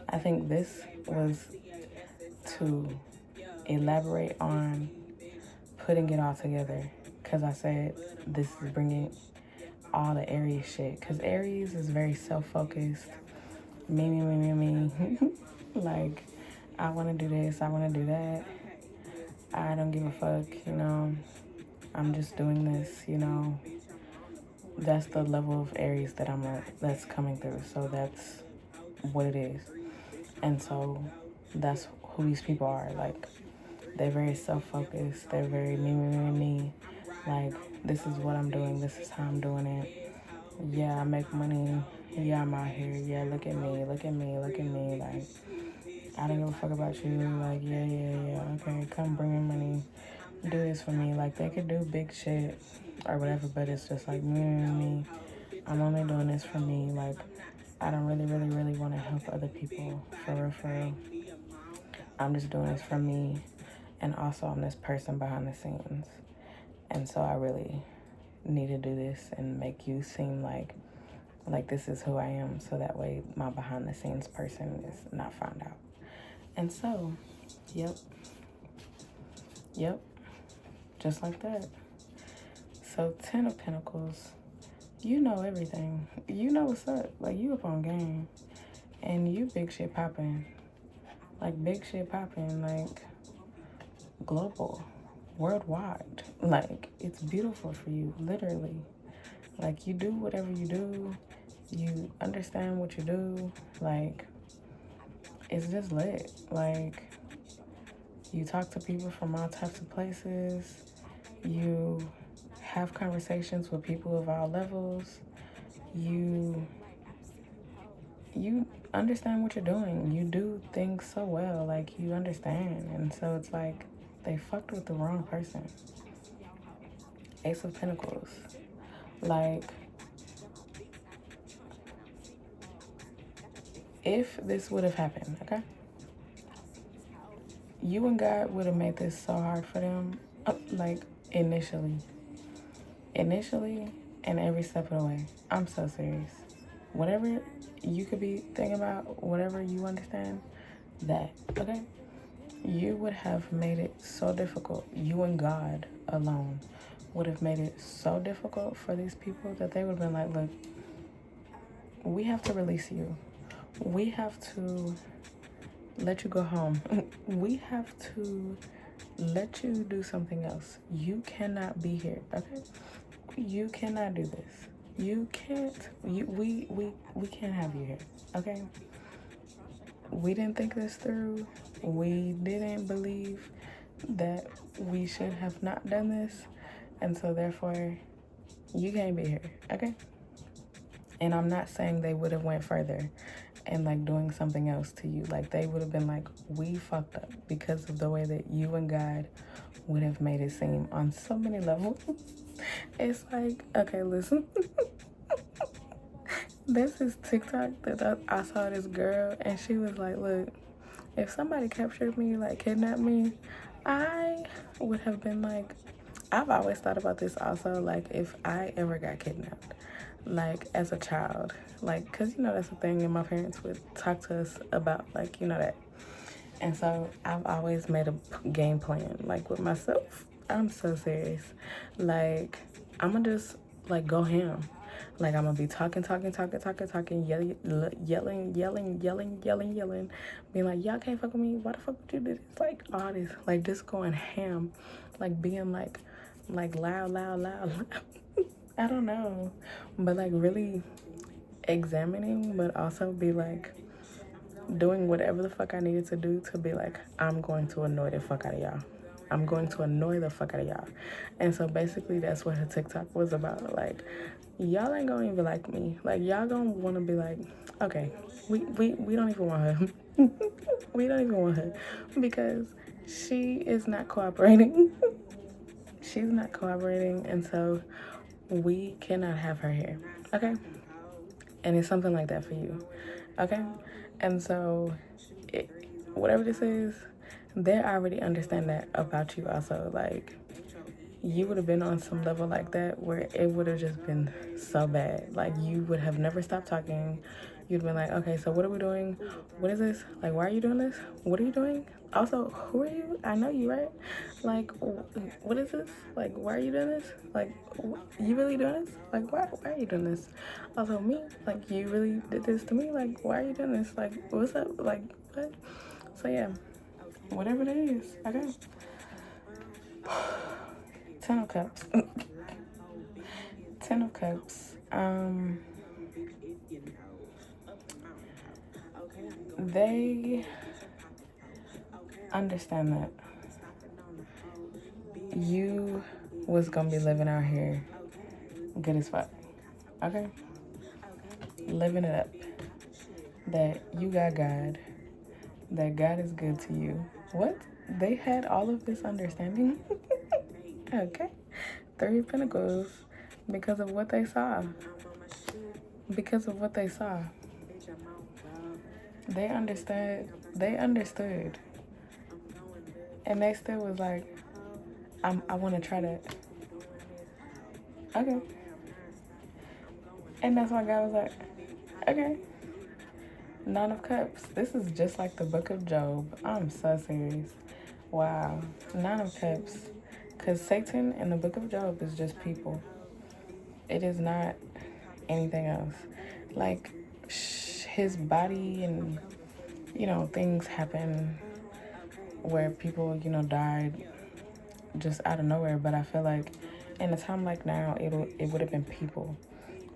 I think this was to elaborate on putting it all together, because I said this is bringing all the Aries shit, because Aries is very self-focused, me. Like, I want to do this, I want to do that, I don't give a fuck, I'm just doing this, that's the level of Aries that that's coming through. So that's what it is. And so that's who these people are. Like, they're very self-focused. They're very me. Like, this is what I'm doing. This is how I'm doing it. Yeah, I make money. Yeah, I'm out here. Yeah, look at me. Like, I don't give a fuck about you. Like, yeah. Okay, come bring me money. Do this for me. Like, they could do big shit or whatever, but it's just like me. I'm only doing this for me. Like, I don't really want to help other people, for real. I'm just doing this for me. And also, I'm this person behind the scenes. And so I really need to do this and make you seem like this is who I am. So that way my behind the scenes person is not found out. And so, yep. Just like that. So 10 of Pentacles, you know everything. You know what's up. Like, you up on game. And you big shit popping. Like, big shit popping. Like, global. Worldwide. Like, it's beautiful for you. Literally. Like, you do whatever you do. You understand what you do. Like, it's just lit. Like, you talk to people from all types of places. You have conversations with people of all levels. You understand what you're doing. You do things so well. Like, you understand. And so it's like they fucked with the wrong person. Ace of Pentacles. Like, if this would have happened, okay? You and God would have made this so hard for them, like, initially, and every step of the way. I'm so serious. Whatever you could be thinking about, whatever you understand, that, okay? You would have made it so difficult. You and God alone would have made it so difficult for these people that they would have been like, look, we have to release you. We have to let you go home. We have to let you do something else. You cannot be here, okay? You cannot do this. You can't. We can't have you here, okay? We didn't think this through. We didn't believe that we should have not done this, and so therefore, you can't be here, okay? And I'm not saying they would have went further and like doing something else to you. Like, they would have been like, we fucked up, because of the way that you and God would have made it seem on so many levels. It's like, okay, listen. This is TikTok that I saw this girl, and she was like, look, if somebody captured me, like kidnapped me, I would have been like, I've always thought about this also, like, if I ever got kidnapped, like, as a child, like, because, that's the thing, and my parents would talk to us about, like, that. And so I've always made a game plan, like, with myself. I'm so serious. Like, I'm gonna just, like, go ham. Like, I'm gonna be talking, yelling, being like, y'all can't fuck with me. Why the fuck would you do this? Like, all this, like, just going ham, like, being like loud. I don't know, but like really examining, but also be like doing whatever the fuck I needed to do to be like, I'm going to annoy the fuck out of y'all. I'm going to annoy the fuck out of y'all. And so basically that's what her TikTok was about. Like, y'all ain't gonna even like me. Like, y'all gonna wanna be like, okay, we don't even want her. We don't even want her because she is not cooperating. She's not cooperating, and so we cannot have her here. Okay? And it's something like that for you. Okay? And so, it, whatever this is, they already understand that about you also. Like, you would have been on some level like that where it would have just been so bad. Like, you would have never stopped talking. You'd been like, okay, so what are we doing? What is this? Like, why are you doing this? What are you doing? Also, who are you? I know you, right? Like, what is this? Like, why are you doing this? Like, you really doing this? Like, why are you doing this? Also, me? Like, you really did this to me? Like, why are you doing this? Like, what's up? Like, what? So, yeah, whatever it is, okay. 10 of Cups. 10 of Cups. They understand that you was gonna be living out here good as fuck. Okay? Living it up. That you got God. That God is good to you. What? They had all of this understanding? Okay. 3 of Pentacles. Because of what they saw. Because of what they saw. They understood. They understood. And they still was like, I want to try that. Okay. And that's why God was like, okay. 9 of Cups. This is just like the book of Job. I'm so serious. Wow. 9 of Cups. Because Satan in the book of Job is just people. It is not anything else. Like, his body and, things happen where people, died just out of nowhere. But I feel like in a time like now, it would have been people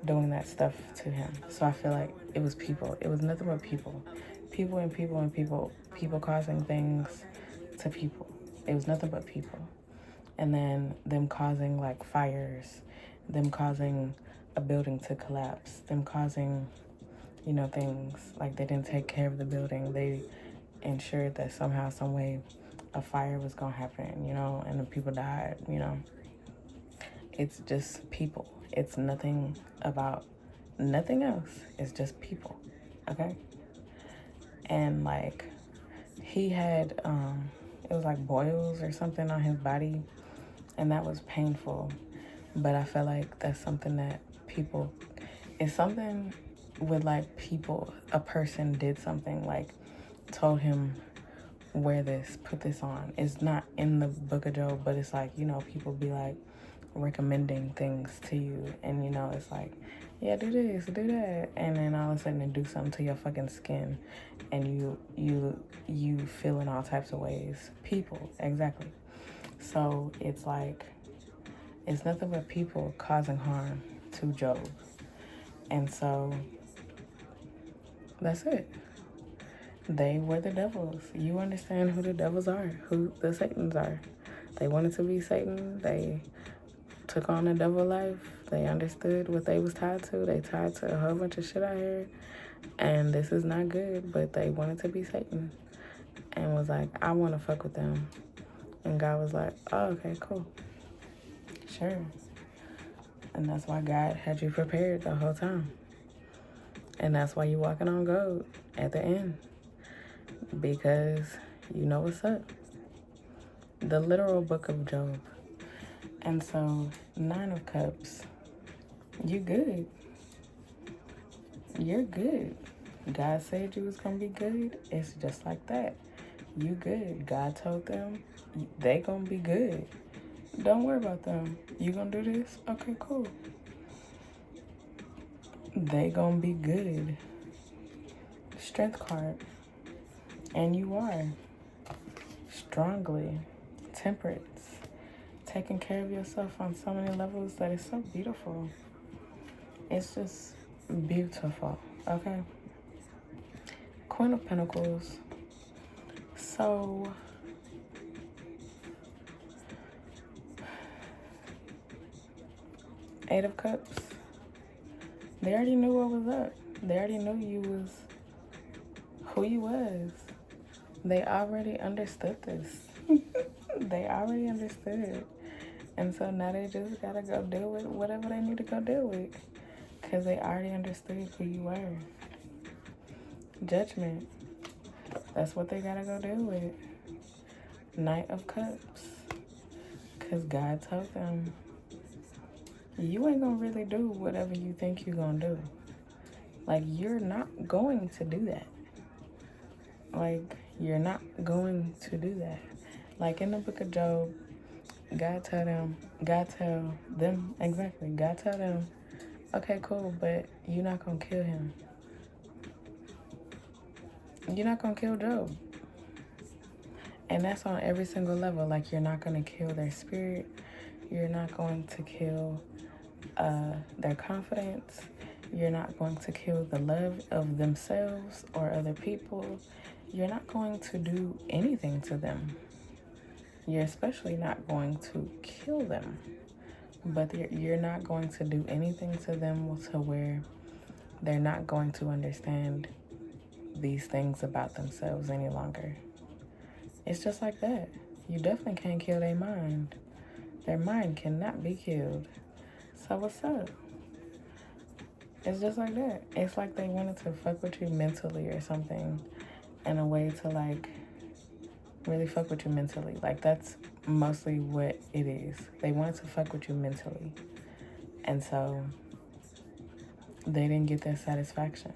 doing that stuff to him. So I feel like it was people. It was nothing but people. People and people and people. People causing things to people. It was nothing but people. And then them causing like fires, them causing a building to collapse, them causing, things like they didn't take care of the building. They ensured that somehow, some way, a fire was gonna happen, and the people died, It's just people. It's nothing about nothing else. It's just people. Okay? And like he had it was like boils or something on his body, and that was painful. But I feel like that's something that people, it's something with like people, a person did something, like told him, wear this, put this on. It's not in the book of Job, but it's like, people be like recommending things to you, and it's like, yeah, do this, do that, and then all of a sudden it do something to your fucking skin, and you feel in all types of ways. People, exactly. So it's like, it's nothing but people causing harm to Job. And so that's it. They were the devils. You understand who the devils are, who the Satans are. They wanted to be Satan. They took on a devil life. They understood what they was tied to. They tied to a whole bunch of shit out here. And this is not good, but they wanted to be Satan. And was like, I want to fuck with them. And God was like, oh, okay, cool. Sure. And that's why God had you prepared the whole time. And that's why you walking on gold at the end. Because you know what's up. The literal book of Job. And so, 9 of Cups, you good. You're good. God said you was going to be good. It's just like that. You good. God told them they going to be good. Don't worry about them. You going to do this? Okay, cool. They going to be good. Strength card. And you are. Strongly. Temperance. Taking care of yourself on so many levels that is so beautiful. It's just beautiful. Okay? Queen of Pentacles. So, Eight of Cups. They already knew what was up. They already knew you was who you was. They already understood this. They already understood. And so now they just gotta go deal with whatever they need to go deal with. Because they already understood who you were. Judgment. That's what they gotta go deal with. Knight of Cups. Because God told them, you ain't gonna really do whatever you think you're gonna do. Like, you're not going to do that. Like, you're not going to do that. Like in the book of Job, God tell them, okay, cool, but you're not gonna kill him. You're not gonna kill Job. And that's on every single level. Like, you're not gonna kill their spirit. You're not going to kill their confidence. You're not going to kill the love of themselves or other people. You're not going to do anything to them. You're especially not going to kill them. But you're not going to do anything to them to where they're not going to understand these things about themselves any longer. It's just like that. You definitely can't kill their mind. Their mind cannot be killed. So what's up? It's just like that. It's like they wanted to fuck with you mentally or something in a way to like really fuck with you mentally. Like, that's mostly what it is. They wanted to fuck with you mentally. And so they didn't get their satisfaction.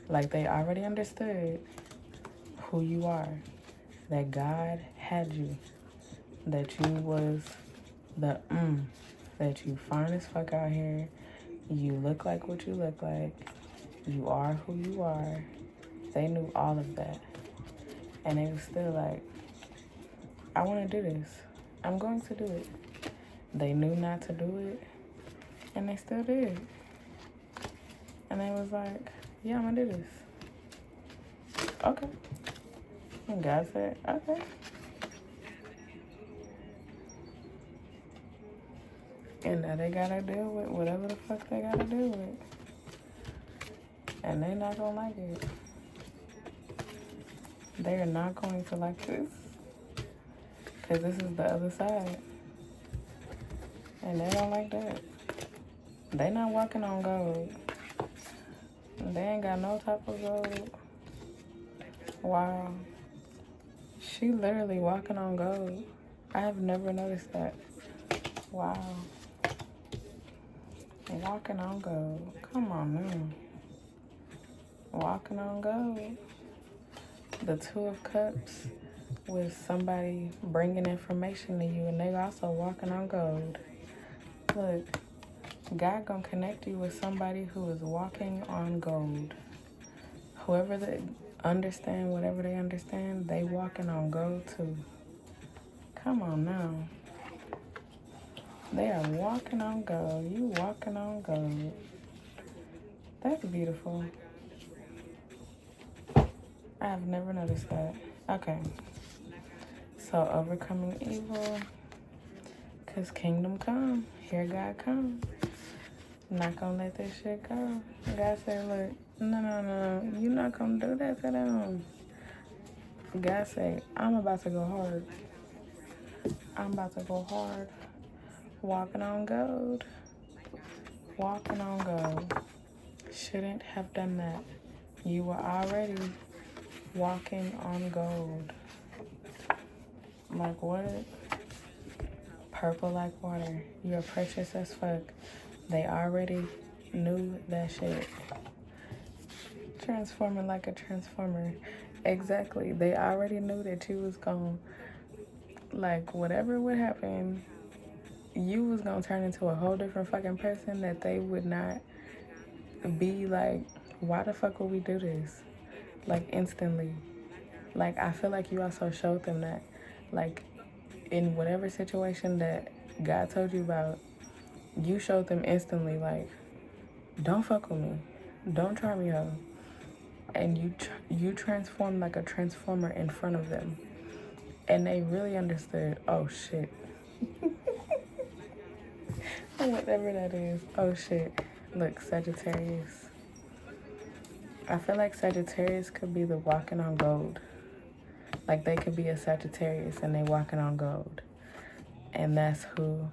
Like, they already understood who you are. That God had you. That you was the that you fine as fuck out here. You look like what you look like. You are who you are. They knew all of that. And they were still like, I want to do this. I'm going to do it. They knew not to do it. And they still did. And they was like, yeah, I'm going to do this. Okay. And God said, okay. And now they gotta deal with whatever the fuck they gotta deal with. And they not gonna like it. They are not going to like this. Because this is the other side. And they don't like that. They not walking on gold. They ain't got no type of gold. Wow. She literally walking on gold. I have never noticed that. Wow. Walking on gold. Come on now. Walking on gold. The Two of Cups with somebody bringing information to you, and they also walking on gold. Look, God gonna connect you with somebody who is walking on gold. Whoever they understand, whatever they understand, they walking on gold too. Come on now. They are walking on gold. You walking on gold. That's beautiful. I have never noticed that. Okay. So overcoming evil. Because kingdom come. Here God come. Not gonna let this shit go. God said, look, no. You're not gonna do that to them. God said, I'm about to go hard. I'm about to go hard. Walking on gold. Walking on gold. Shouldn't have done that. You were already walking on gold. Like what? Purple like water. You're precious as fuck. They already knew that shit. Transforming like a transformer. Exactly. They already knew that you was gonna, like, whatever would happen, you was gonna turn into a whole different fucking person that they would not be like, why the fuck would we do this? Like, instantly. Like, I feel like you also showed them that, like, in whatever situation that God told you about, you showed them instantly, like, don't fuck with me. Don't try me, ho. And you transformed like a transformer in front of them. And they really understood, oh, shit. Whatever that is. Oh, shit. Look, Sagittarius. I feel like Sagittarius could be the walking on gold. Like they could be a Sagittarius and they walking on gold. And that's who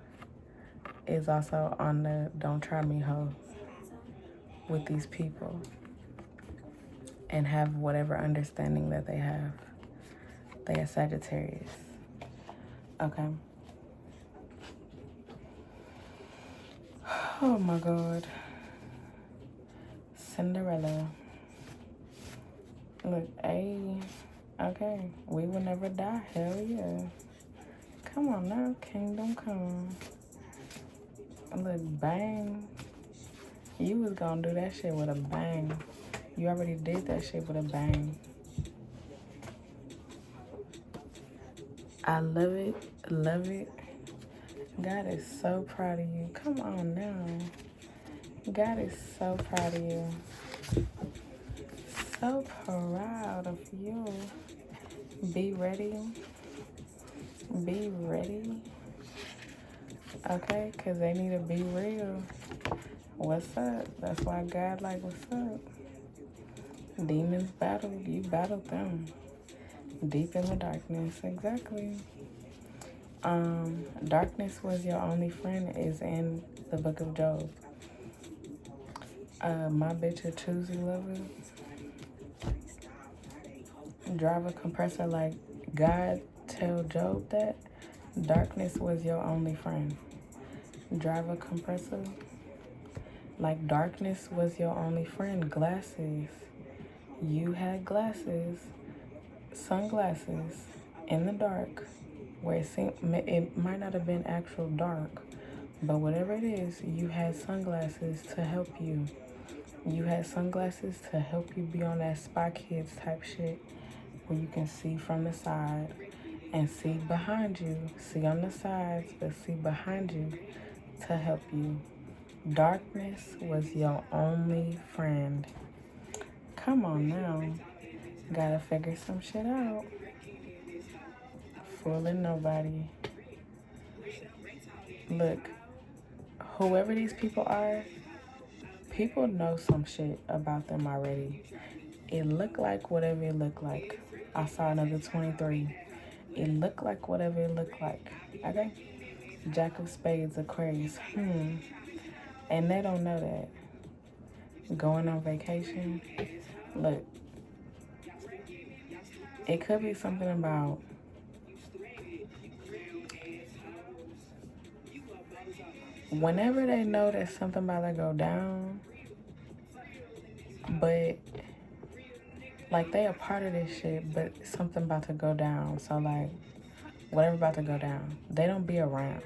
is also on the don't try me hoe with these people. And have whatever understanding that they have. They are Sagittarius. Okay. Oh my God. Cinderella. Look, hey. Okay. We will never die. Hell yeah. Come on now. Kingdom come. Look, bang. You was gonna do that shit with a bang. You already did that shit with a bang. I love it. Love it. God is so proud of you. Come on now. God is so proud of you. So proud of you. Be ready. Be ready. Okay? Because they need to be real. What's up? That's why God like, what's up? Demons battled. You battled them. Deep in the darkness. Exactly. Darkness was your only friend is in the book of Job. My bitch a choosy lover. Drive a compressor like God tell Job that darkness was your only friend. Drive a compressor like darkness was your only friend. Glasses. You had glasses, sunglasses in the dark where it might not have been actual dark, but whatever it is, you had sunglasses to help you. You had sunglasses to help you be on that Spy Kids type shit where you can see from the side and see behind you. See on the sides, but see behind you to help you. Darkness was your only friend. Come on now. Gotta figure some shit out. Fooling nobody. Look, whoever these people are, people know some shit about them already. It looked like whatever it looked like. I saw another 23. It looked like whatever it looked like. Okay? Jack of Spades, Aquarius. And they don't know that. Going on vacation. Look. It could be something about whenever they know that something about to go down, but like they a part of this shit, but something about to go down. So like whatever about to go down, they don't be around.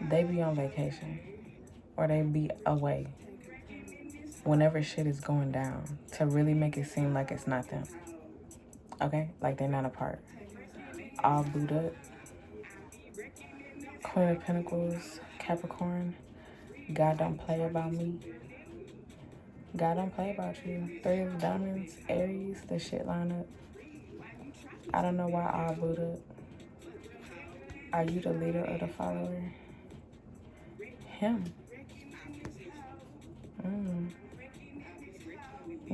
They be on vacation or they be away whenever shit is going down to really make it seem like it's not them. Okay? Like they're not a part. All booed up. Queen of Pentacles, Capricorn. God don't play about me. God don't play about you. Three of Diamonds, Aries, the shit line up. I don't know why all booed up. Are you the leader or the follower? Him.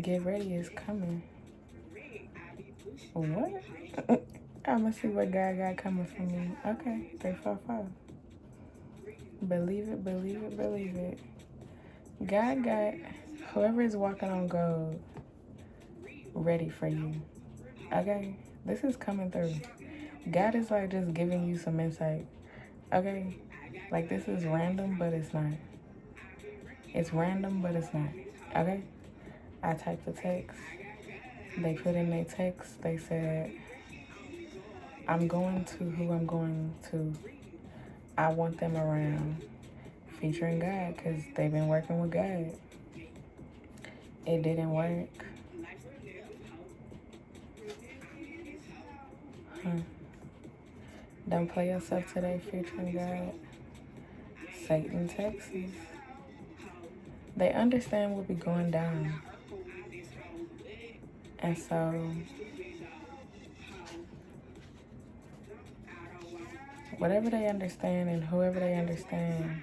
Get ready, it's coming. What? I'ma see what God got coming for me. Okay, 345. Believe it, believe it, believe it. God got whoever is walking on gold ready for you. Okay? This is coming through. God is like just giving you some insight. Okay? Like this is random, but it's not. It's random, but it's not. Okay? I typed the text. They put in their text. They said, I'm going to who I'm going to. I want them around. Featuring God, because they've been working with God. It didn't work. Don't play yourself today, featuring God. Satan, Texas. They understand what be going down. And so, whatever they understand and whoever they understand,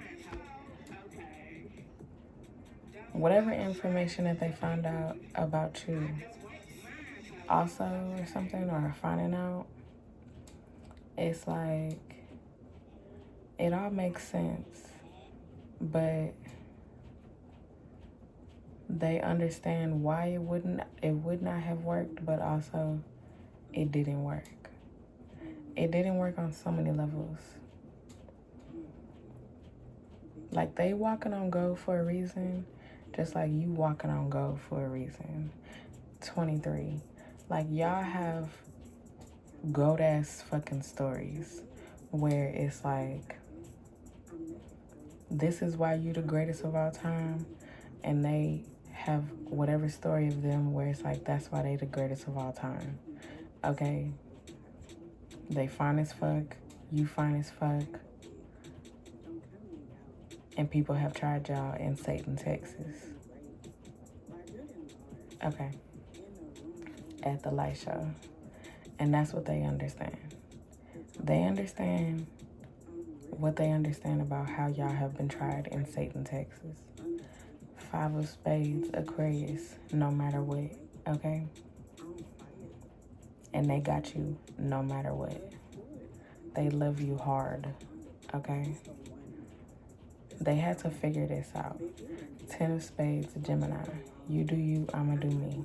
whatever information that they find out about you also or something, or finding out, it's like it all makes sense, but they understand why it would not have worked, but also it didn't work. It didn't work on so many levels. Like, they walking on go for a reason, just like you walking on go for a reason. 23. Like, y'all have goat ass fucking stories where it's like, this is why you the greatest of all time, and they have whatever story of them where it's like, that's why they the greatest of all time. Okay? They fine as fuck, you fine as fuck, and people have tried y'all in Satan, Texas. Okay. At the light show. And that's what they understand. They understand what they understand about how y'all have been tried in Satan, Texas. 5 of Spades, Aquarius, no matter what, okay? And they got you no matter what. They love you hard, okay? They had to figure this out. 10 of Spades, Gemini. You do you, I'ma do me.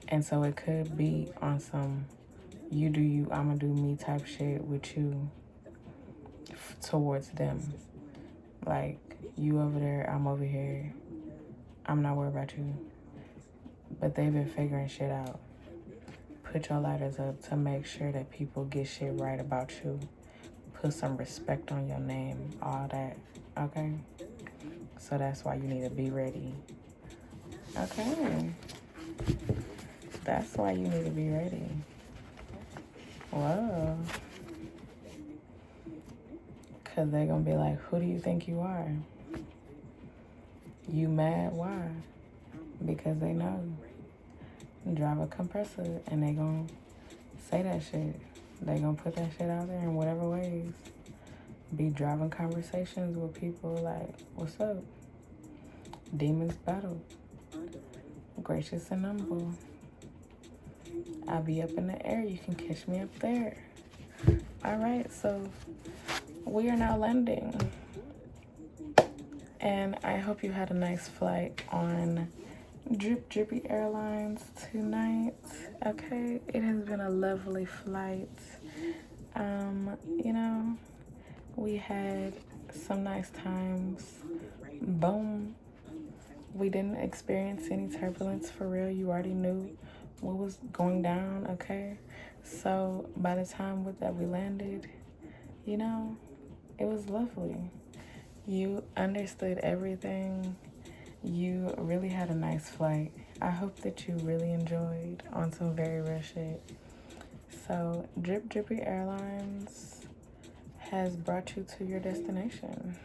And so it could be on some you do you, I'ma do me type shit with you towards them. Like, you over there, I'm over here. I'm not worried about you. But they've been figuring shit out. Put your lighters up to make sure that people get shit right about you. Put some respect on your name, all that, okay? So that's why you need to be ready. Okay. That's why you need to be ready. Whoa. Because they're going to be like, who do you think you are? You mad? Why? Because they know. Drive a compressor and they going to say that shit. They going to put that shit out there in whatever ways. Be driving conversations with people like, what's up? Demons battle. Gracious and humble. I'll be up in the air. You can catch me up there. All right, so we are now landing. And I hope you had a nice flight on Drippy Airlines tonight. Okay, it has been a lovely flight. You know, we had some nice times. Boom. We didn't experience any turbulence for real. You already knew what was going down, okay? So by the time that we landed, you know, it was lovely. You understood everything. You really had a nice flight. I hope that you really enjoyed on some very real shit. So Drippy Airlines has brought you to your destination.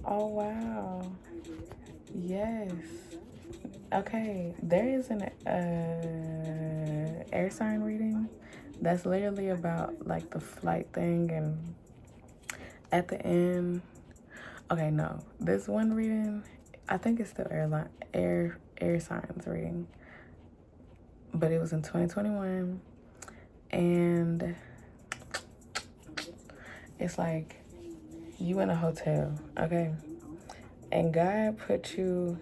Oh, wow. Yes. Okay, there is an air sign reading that's literally about like the flight thing, and at the end, okay, no, this one reading, I think it's still air signs reading, but it was in 2021, and it's like you in a hotel, okay, and God put you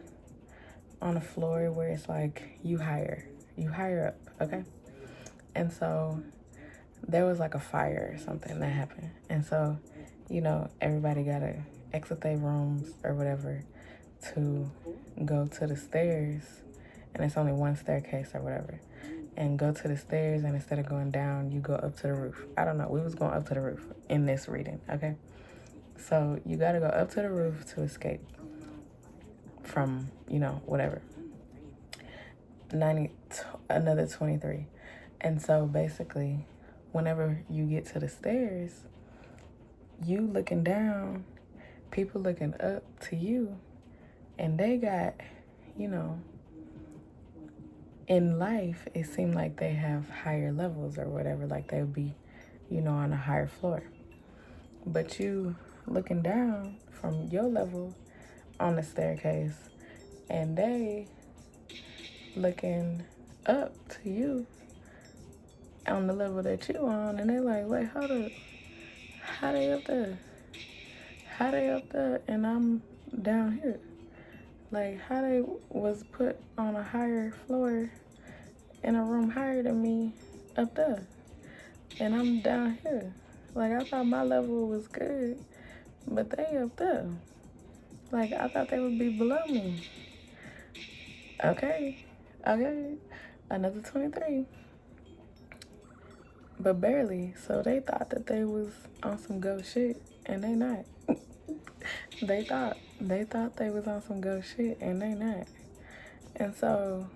on a floor where it's like you higher up, okay? And so there was like a fire or something that happened, and so, you know, everybody gotta exit their rooms or whatever to go to the stairs, and it's only one staircase or whatever, and go to the stairs, and instead of going down, you go up to the roof. I don't know, we was going up to the roof in this reading, okay? So you gotta go up to the roof to escape from, you know, whatever. Another 23. And so basically, whenever you get to the stairs, you looking down, people looking up to you, and they got, you know, in life, it seemed like they have higher levels or whatever, like they would be, you know, on a higher floor. But you looking down from your level, on the staircase, and they looking up to you on the level that you on, and they like, wait, hold up, how they up there? How they up there and I'm down here? Like, how they was put on a higher floor in a room higher than me up there, and I'm down here. Like, I thought my level was good, but they up there. Like, I thought they would be below me. Okay, another 23. But barely. So they thought that they was on some ghost shit, and they not. They thought they was on some ghost shit, and they not. And so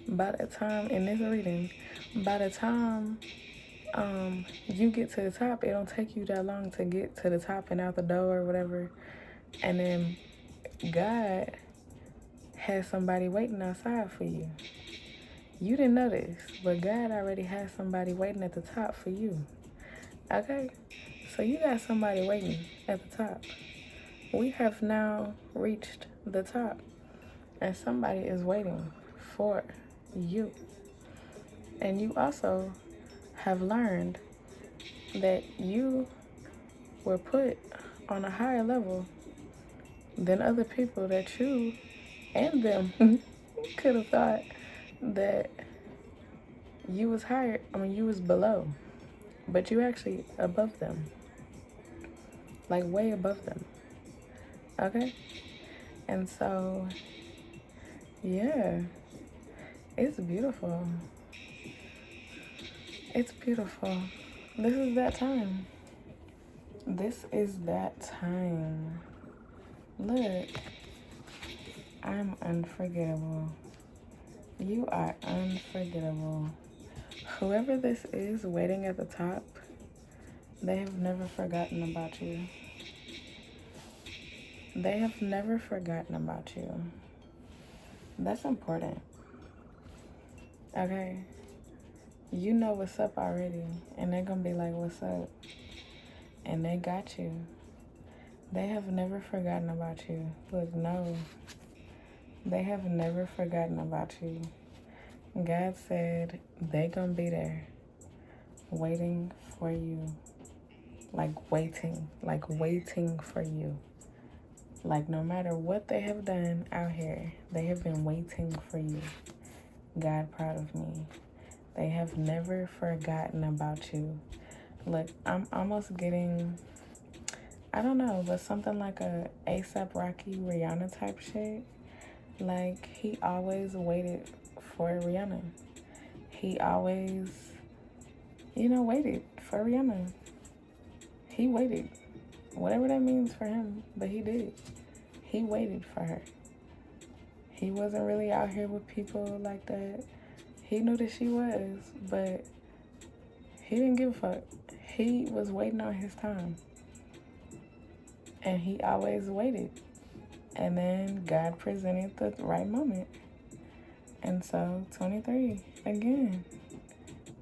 by the time in this reading, by the time you get to the top, it don't take you that long to get to the top and out the door or whatever. And then God has somebody waiting outside for you. You didn't know this, but God already has somebody waiting at the top for you. Okay? So you got somebody waiting at the top. We have now reached the top, and somebody is waiting for you. And you also have learned that you were put on a higher level than other people that you and them could have thought that you was higher. I mean, you was below, but you actually above them, like way above them. Okay? And so, yeah, it's beautiful. It's beautiful. This is that time. This is that time. Look, I'm unforgettable. You are unforgettable. Whoever this is waiting at the top, they have never forgotten about you. They have never forgotten about you. That's important. Okay? You know what's up already, and they're gonna be like, what's up? And they got you. They have never forgotten about you. Look, no. They have never forgotten about you. God said they gonna be there waiting for you. Like waiting for you. Like no matter what they have done out here, they have been waiting for you. God proud of me. They have never forgotten about you. Look, I'm almost getting, I don't know, but something like a A$AP Rocky Rihanna type shit. Like, he always waited for Rihanna. He always, waited for Rihanna. He waited. Whatever that means for him, but he did. He waited for her. He wasn't really out here with people like that. He knew that she was, but he didn't give a fuck. He was waiting on his time. And he always waited. And then God presented the right moment. And so, 23, again,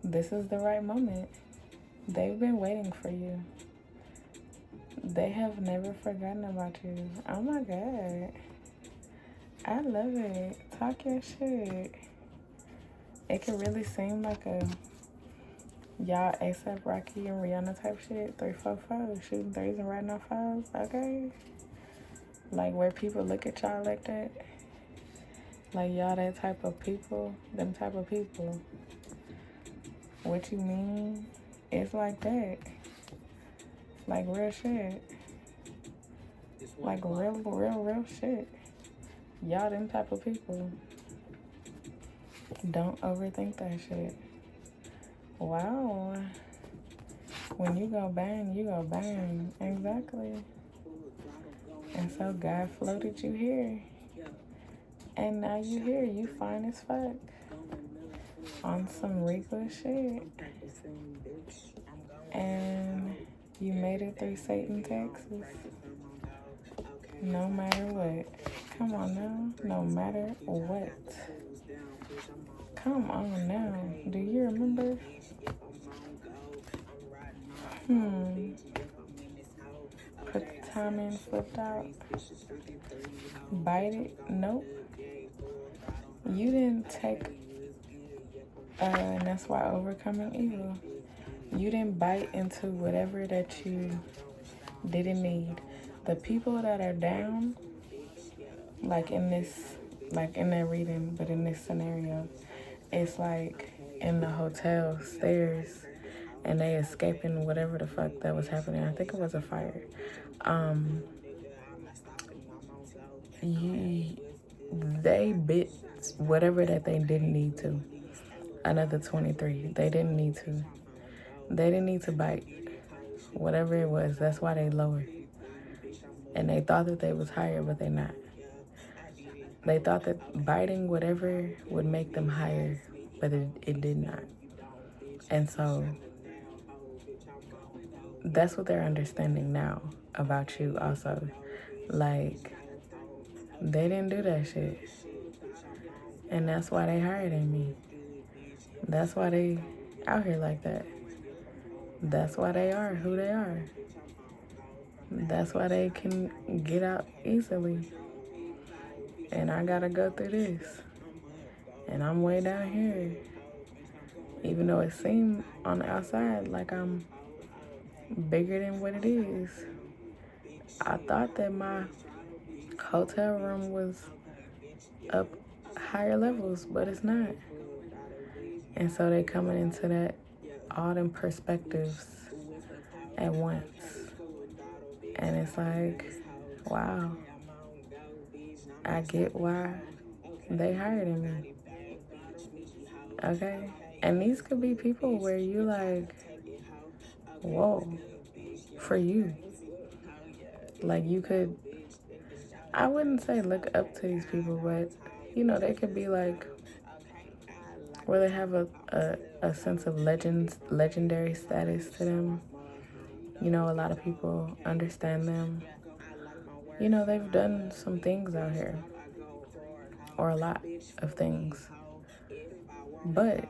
this is the right moment. They've been waiting for you. They have never forgotten about you. Oh my God. I love it. Talk your shit. It can really seem like a y'all A$AP Rocky and Rihanna type shit. 3-4-4, shooting threes and writing off fives. Okay. Like where people look at y'all like that. Like y'all that type of people. Them type of people. What you mean? It's like that. Like real shit. Like real shit. Y'all them type of people. Don't overthink that shit. Wow. When you go bang, you go bang. Exactly. And so God floated you here. And now you here. You fine as fuck. On some regal shit. And you made it through Satan, Texas. No matter what. Come on now. No matter what. Come on now. Do you remember? Put the timing flipped out. Bite it? Nope. You didn't take, and that's why overcoming evil. You didn't bite into whatever that you didn't need. The people that are down, like in that reading, but in this scenario, it's like in the hotel stairs and they escaping whatever the fuck that was happening. I think it was a fire. They bit whatever that they didn't need to. Another 23. They didn't need to. They didn't need to bite. Whatever it was, that's why they lower. And they thought that they was higher, but they're not. They thought that biting whatever would make them higher, but it did not. And so that's what they're understanding now about you also. Like, they didn't do that shit. And that's why they higher than me. That's why they out here like that. That's why they are who they are. That's why they can get out easily. And I gotta go through this. And I'm way down here. Even though it seemed on the outside like I'm bigger than what it is. I thought that my hotel room was up higher levels, but it's not. And so they coming into that, all them perspectives at once. And it's like, wow, I get why they higher than me. Okay? And these could be people where you like, whoa, for you. Like you could, I wouldn't say look up to these people, but you know, they could be like, where they have a sense of legendary status to them. You know, a lot of people understand them. You know, they've done some things out here, or a lot of things. But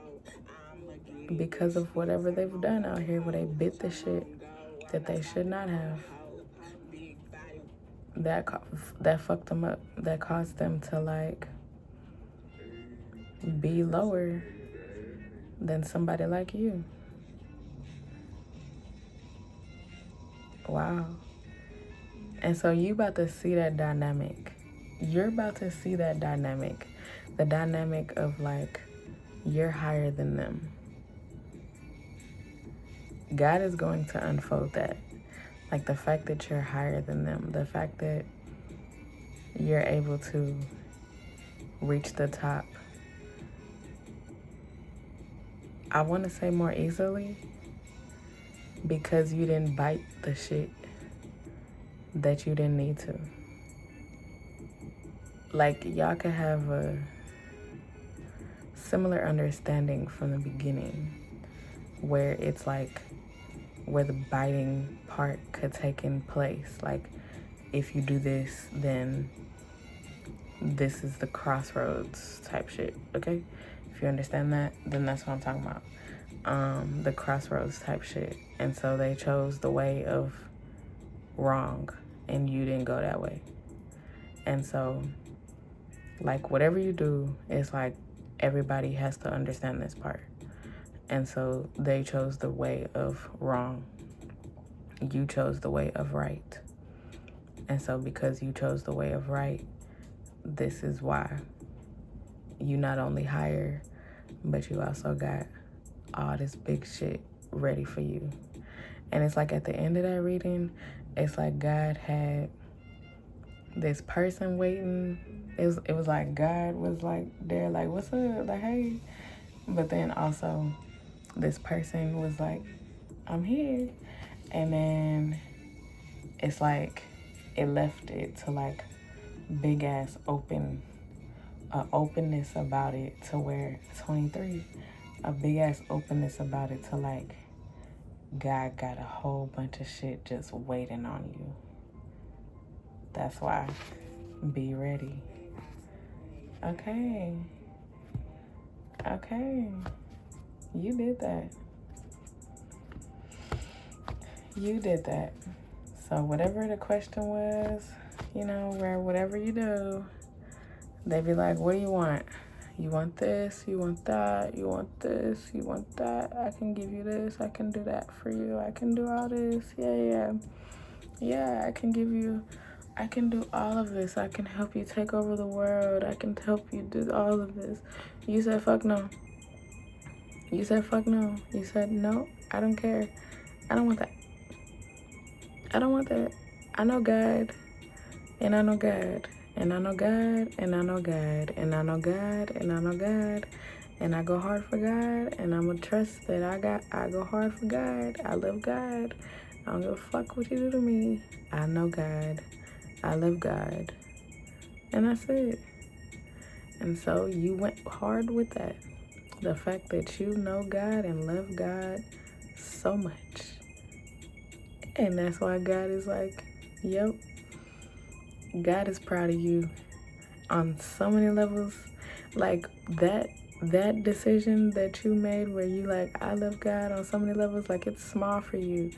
because of whatever they've done out here, where they bit the shit that they should not have, that fucked them up. That caused them to like be lower than somebody like you. Wow. And so you about to see that dynamic. You're about to see that dynamic. The dynamic of like, you're higher than them. God is going to unfold that. Like the fact that you're higher than them. The fact that you're able to reach the top. I want to say more easily, because you didn't bite the shit that you didn't need to. Like, y'all could have a similar understanding from the beginning, where it's like, where the biting part could take in place. Like, if you do this, then this is the crossroads type shit, okay? If you understand that, then that's what I'm talking about. The crossroads type shit. And so they chose the way of wrong, and you didn't go that way. And so, like, whatever you do, it's like everybody has to understand this part. And so they chose the way of wrong. You chose the way of right. And so because you chose the way of right, this is why you not only higher, but you also got all this big shit ready for you. And it's like at the end of that reading, it's like God had this person waiting. It was like God was like there, like, what's up? Like, hey. But then also this person was like, I'm here. And then it's like it left it to like big ass openness about it, to where 23, a big ass openness about it, to like God got a whole bunch of shit just waiting on you. That's why. Be ready. Okay. You did that. You did that. so whatever the question was, you know, where whatever you do, they be like, what do you want? You want this, you want that, you want this, you want that. I can give you this, I can do that for you. I can do all this. Yeah, I can do all of this. I can help you take over the world. I can help you do all of this. You said fuck no. You said fuck no. You said no, I don't care. I don't want that. I don't want that. I know God, and I know God, and I know God, and I know God, and I know God, and I know God, and I go hard for God, and I'ma trust that I go hard for God. I love God. I don't give a fuck what you do to me. I know God. I love God. And that's it. And so you went hard with that. The fact that you know God and love God so much. And that's why God is like, yep, God is proud of you on so many levels. Like that decision that you made where you like, I love God on so many levels, like it's small for you.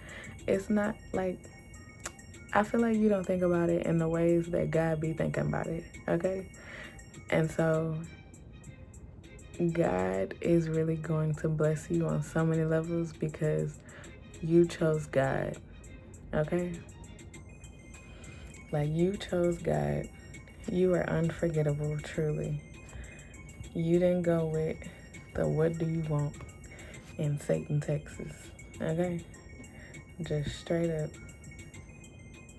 It's not like, I feel like you don't think about it in the ways that God be thinking about it, okay? And so God is really going to bless you on so many levels because you chose God, okay? Like, you chose God. You are unforgettable, truly. You didn't go with the what do you want in Satan, Texas, okay? Just straight up.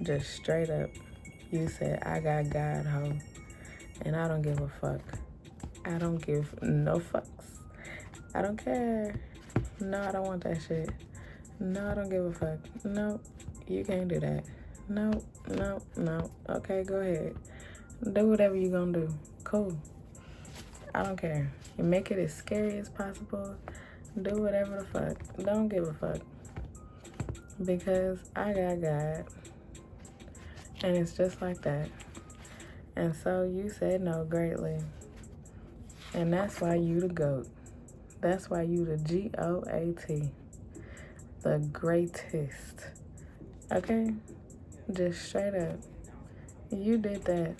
Just straight up. You said, I got God, ho. And I don't give a fuck. I don't give no fucks. I don't care. No, I don't want that shit. No, I don't give a fuck. No, you can't do that. No. Okay, go ahead. Do whatever you gonna do. Cool. I don't care. You make it as scary as possible. Do whatever the fuck. Don't give a fuck. Because I got God. And it's just like that. And so you said no greatly. And that's why you the GOAT. That's why you the GOAT. The greatest. Okay? Just straight up. You did that.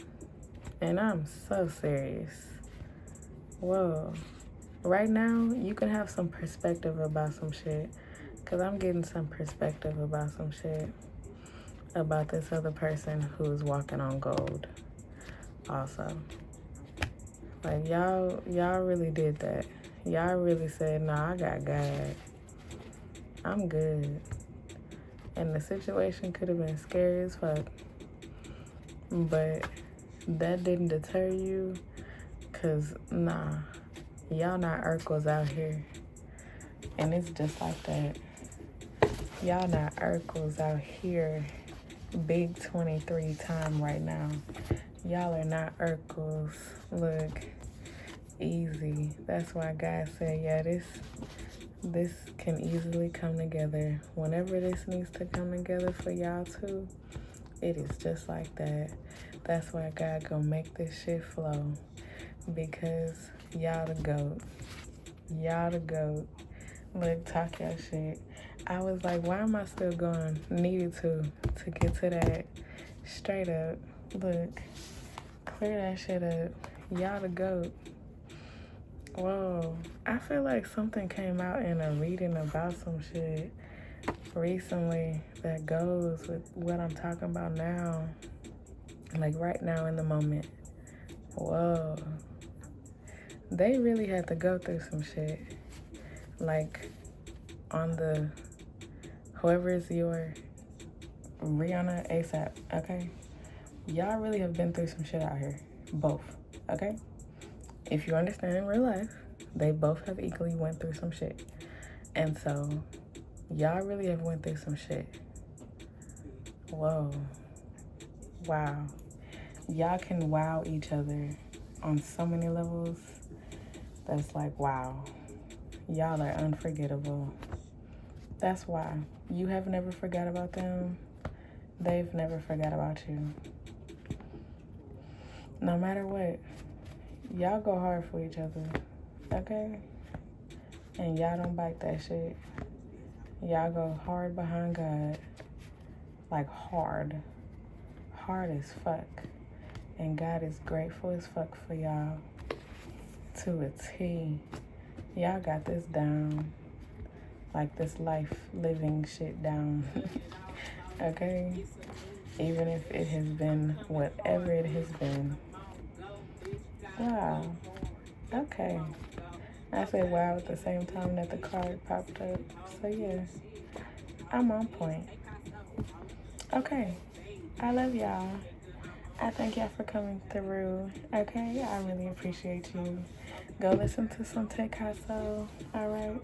And I'm so serious. Whoa. Right now, you can have some perspective about some shit. Because I'm getting some perspective about some shit. About this other person who's walking on gold. Also. Like, y'all really did that. Y'all really said, nah, I got God. I'm good. And the situation could have been scary as fuck. But that didn't deter you. Because, nah, y'all not Urkels out here. And it's just like that. Y'all not Urkels out here. Big 23 time right now. Y'all are not Urkels. Look, easy. That's why God said, yeah, this can easily come together. Whenever this needs to come together for y'all too, it is just like that. That's why God gonna make this shit flow. Because y'all the GOAT. Y'all the GOAT. Look, talk your shit. I was like, why am I still going? Needed to get to that. Straight up. Look, clear that shit up. Y'all the GOAT. Whoa. I feel like something came out in a reading about some shit recently that goes with what I'm talking about now. Like right now in the moment. Whoa. They really had to go through some shit. Like on the whoever is your Rihanna ASAP, okay? Y'all really have been through some shit out here. Both, okay? If you understand in real life, they both have equally went through some shit. And so, y'all really have went through some shit. Whoa. Wow. Y'all can wow each other on so many levels. That's like, wow. Y'all are unforgettable. That's why. You have never forgot about them. They've never forgot about you. No matter what, y'all go hard for each other, okay? And y'all don't bite that shit. Y'all go hard behind God. like hard as fuck. And God is grateful as fuck for y'all to a T. Y'all got this down, like this life living shit down. Okay? Even if it has been whatever it has been. Wow. Okay. I said wow at the same time that the card popped up. So yeah, I'm on point. Okay. I love y'all. I thank y'all for coming through. Okay? I really appreciate you. Go listen to some Picasso. Alright?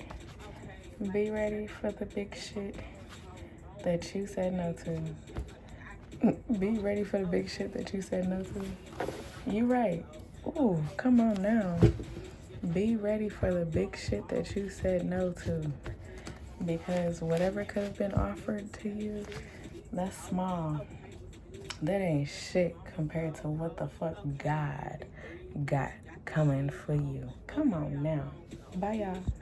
Be ready for the big shit that you said no to. Be ready for the big shit that you said no to. You right. Ooh, come on now. Be ready for the big shit that you said no to. Because whatever could have been offered to you, that's small. That ain't shit compared to what the fuck God got coming for you. Come on now. Bye, y'all.